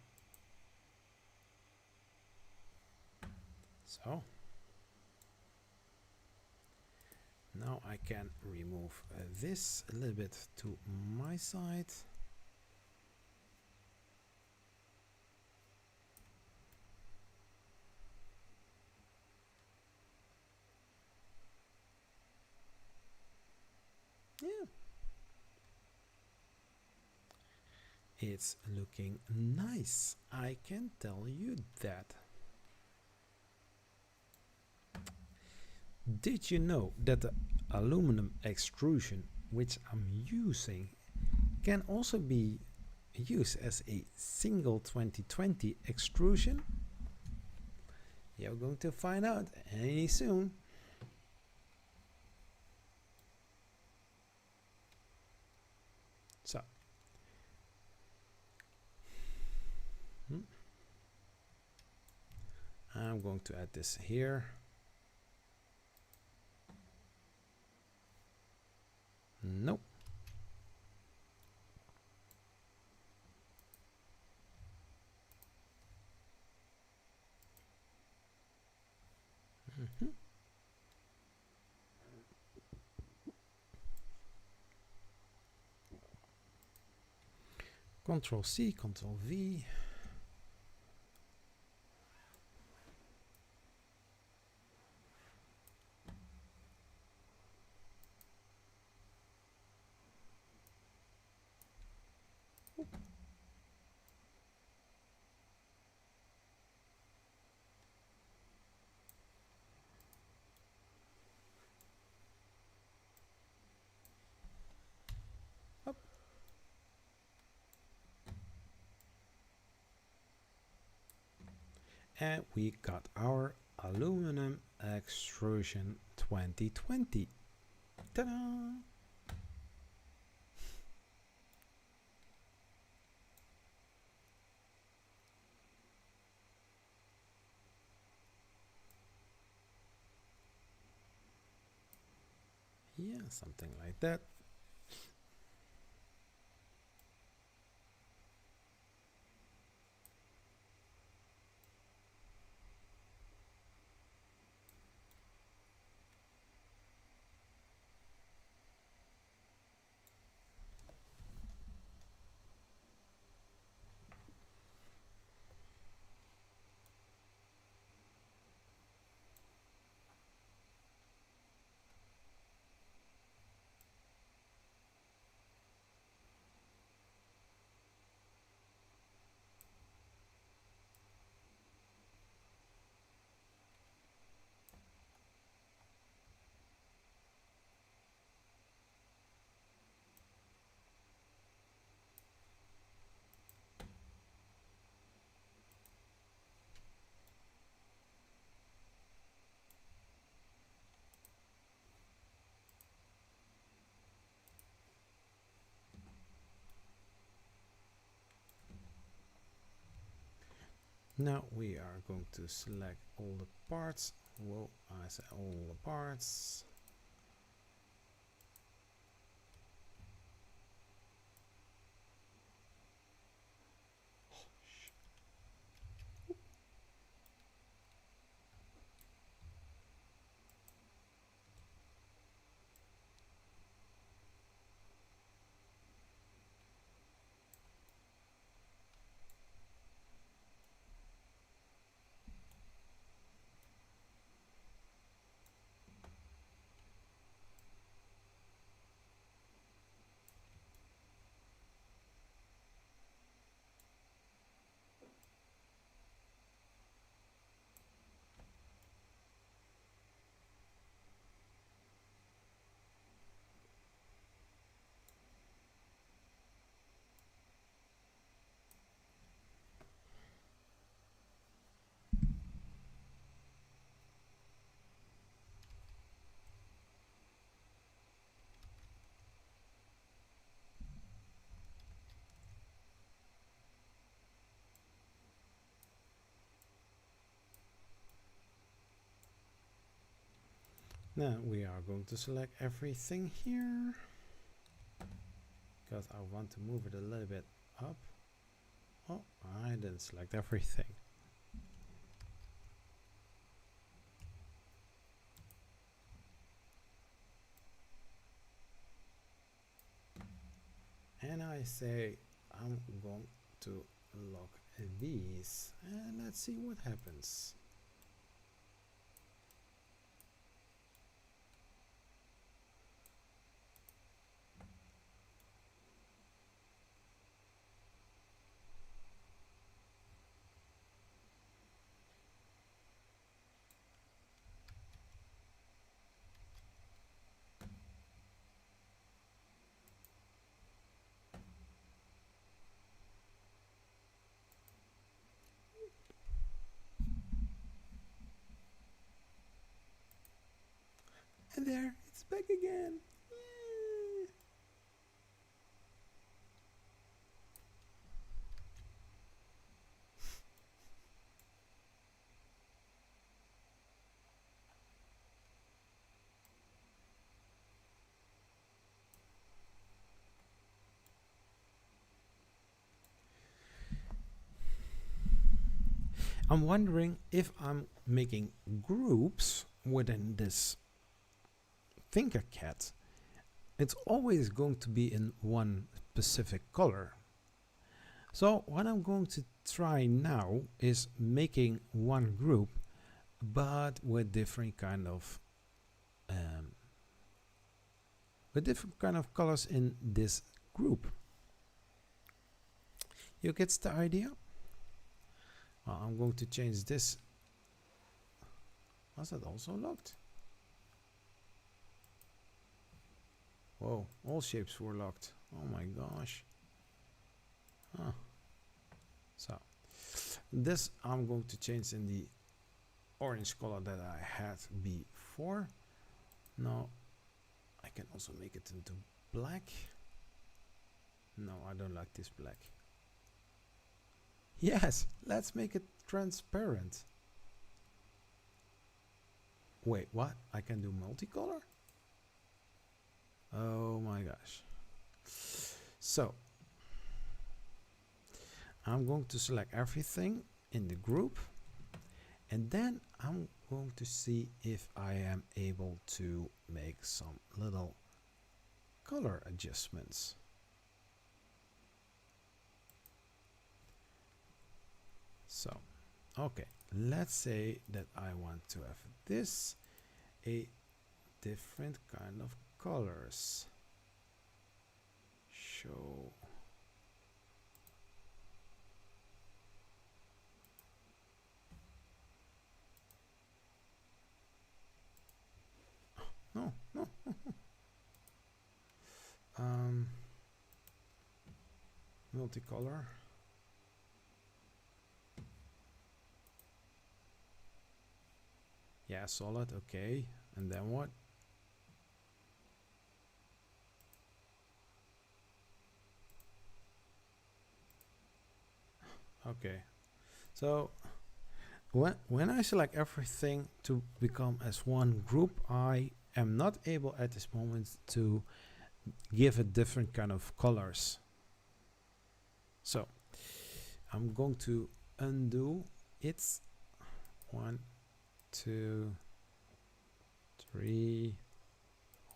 So now I can remove this a little bit to my side. Yeah. It's looking nice, I can tell you that. Did you know that the aluminum extrusion which I'm using can also be used as a single 2020 extrusion? You're going to find out any soon. So I'm going to add this here. Nope. Control C, Control V. Up. And we got our aluminum extrusion 2020. Ta-da! Yeah, something like that. Now we are going to select all the parts. Whoa, I said all the parts. Now we are going to select everything here because I want to move it a little bit up. Oh, I didn't select everything. And I say I'm going to lock these and let's see what happens. And there, it's back again. Yay. I'm wondering if I'm making groups within this TinkerCAD, it's always going to be in one specific color. So what I'm going to try now is making one group, but with different kind of colors in this group. You get the idea? I'm going to change this. Was that also locked? Whoa, all shapes were locked. Oh my gosh. Huh. So this I'm going to change in the orange color that I had before. Now I can also make it into black. No, I don't like this black. Yes, let's make it transparent. Wait, what? I can do multicolor? Oh my gosh. So I'm going to select everything in the group and then I'm going to see if I am able to make some little color adjustments. So, okay, let's say that I want to have this a different kind of colors. Show. No. Multicolor. Yeah, solid, okay. And then what? Okay. So when I select everything to become as one group, I am not able at this moment to give it different kind of colors. So I'm going to undo it. 1, 2, 3,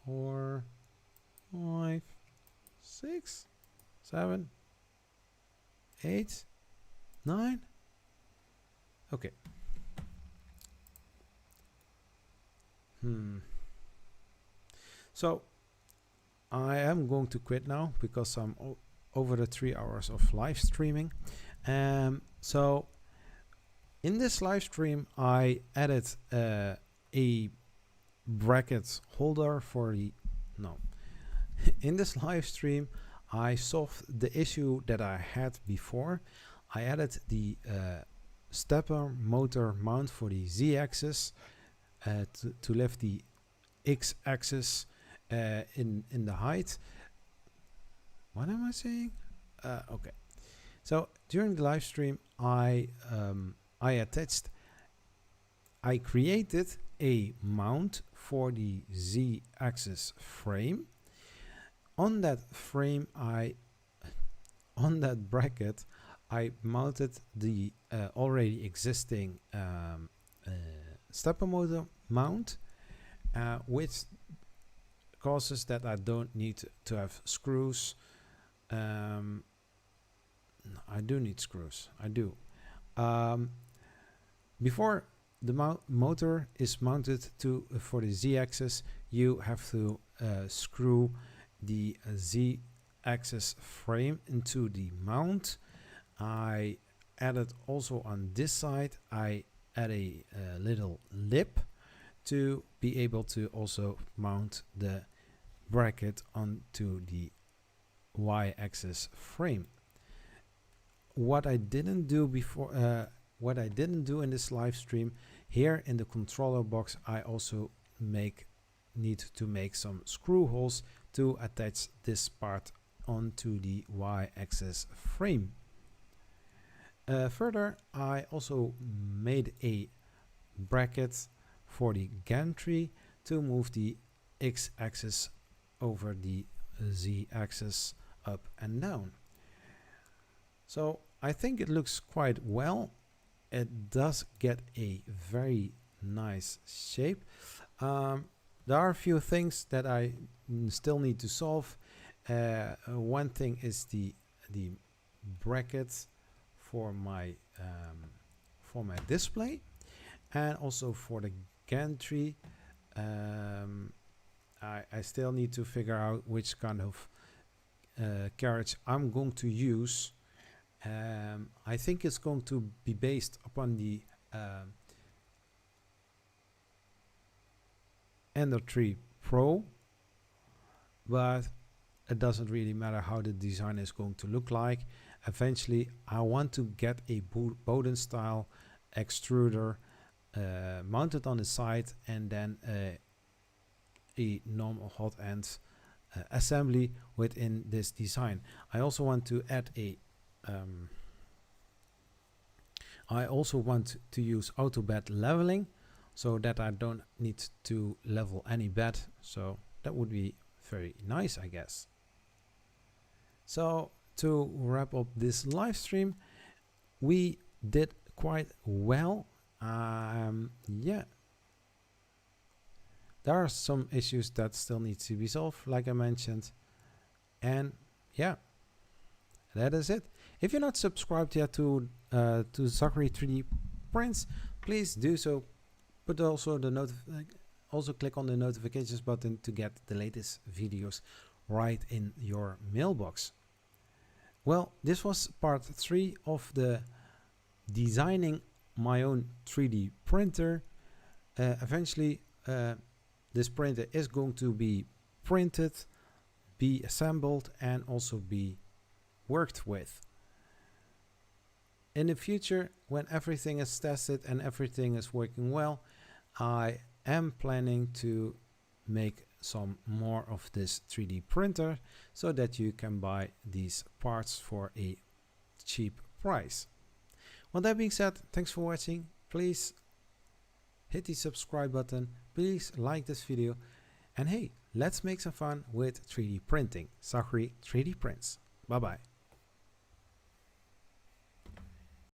4, 5, 6, 7, 8, 9. Okay. So I am going to quit now because I'm over the 3 hours of live streaming. So in this live stream, I added a bracket holder for the in this live stream, I solved the issue that I had before. I added the stepper motor mount for the z-axis to lift the x-axis in the height. What am I saying? Okay. So during the live stream, I created a mount for the z-axis frame. On that frame, on that bracket, I mounted the already existing stepper motor mount, which causes that I don't need to have screws. I do need screws. I do. Before the motor is mounted for the z-axis, you have to screw the z-axis frame into the mount. I added also on this side, I add a little lip to be able to also mount the bracket onto the y-axis frame. What I didn't do before, what I didn't do in this live stream, here in the controller box, I also need to make some screw holes to attach this part onto the y-axis frame. Further, I also made a bracket for the gantry to move the x-axis over the z-axis up and down. So I think it looks quite well. It does get a very nice shape. There are a few things that I still need to solve. One thing is the brackets for my display, and also for the gantry. I still need to figure out which kind of carriage I'm going to use. I think it's going to be based upon the Ender 3 Pro, but it doesn't really matter how the design is going to look like. Eventually, I want to get a Bowden style extruder mounted on the side, and then a normal hot end assembly within this design. I also want to add a I also want to use auto bed leveling, so that I don't need to level any bed. So that would be very nice, I guess. So to wrap up this live stream, we did quite well. Yeah, there are some issues that still need to be solved, like I mentioned, and yeah, that is it. If you're not subscribed yet to Zachary 3D Prints, please do so. But also also click on the notifications button to get the latest videos right in your mailbox. Well, this was part 3 of the designing my own 3D printer. Eventually, this printer is going to be printed, be assembled, and also be worked with. In the future, when everything is tested and everything is working well, I am planning to make some more of this 3D printer so that you can buy these parts for a cheap price. Well, that being said, thanks for watching. please hit the subscribe button. Please like this video. And hey, let's make some fun with 3D printing. Zachary 3D Prints. Bye bye.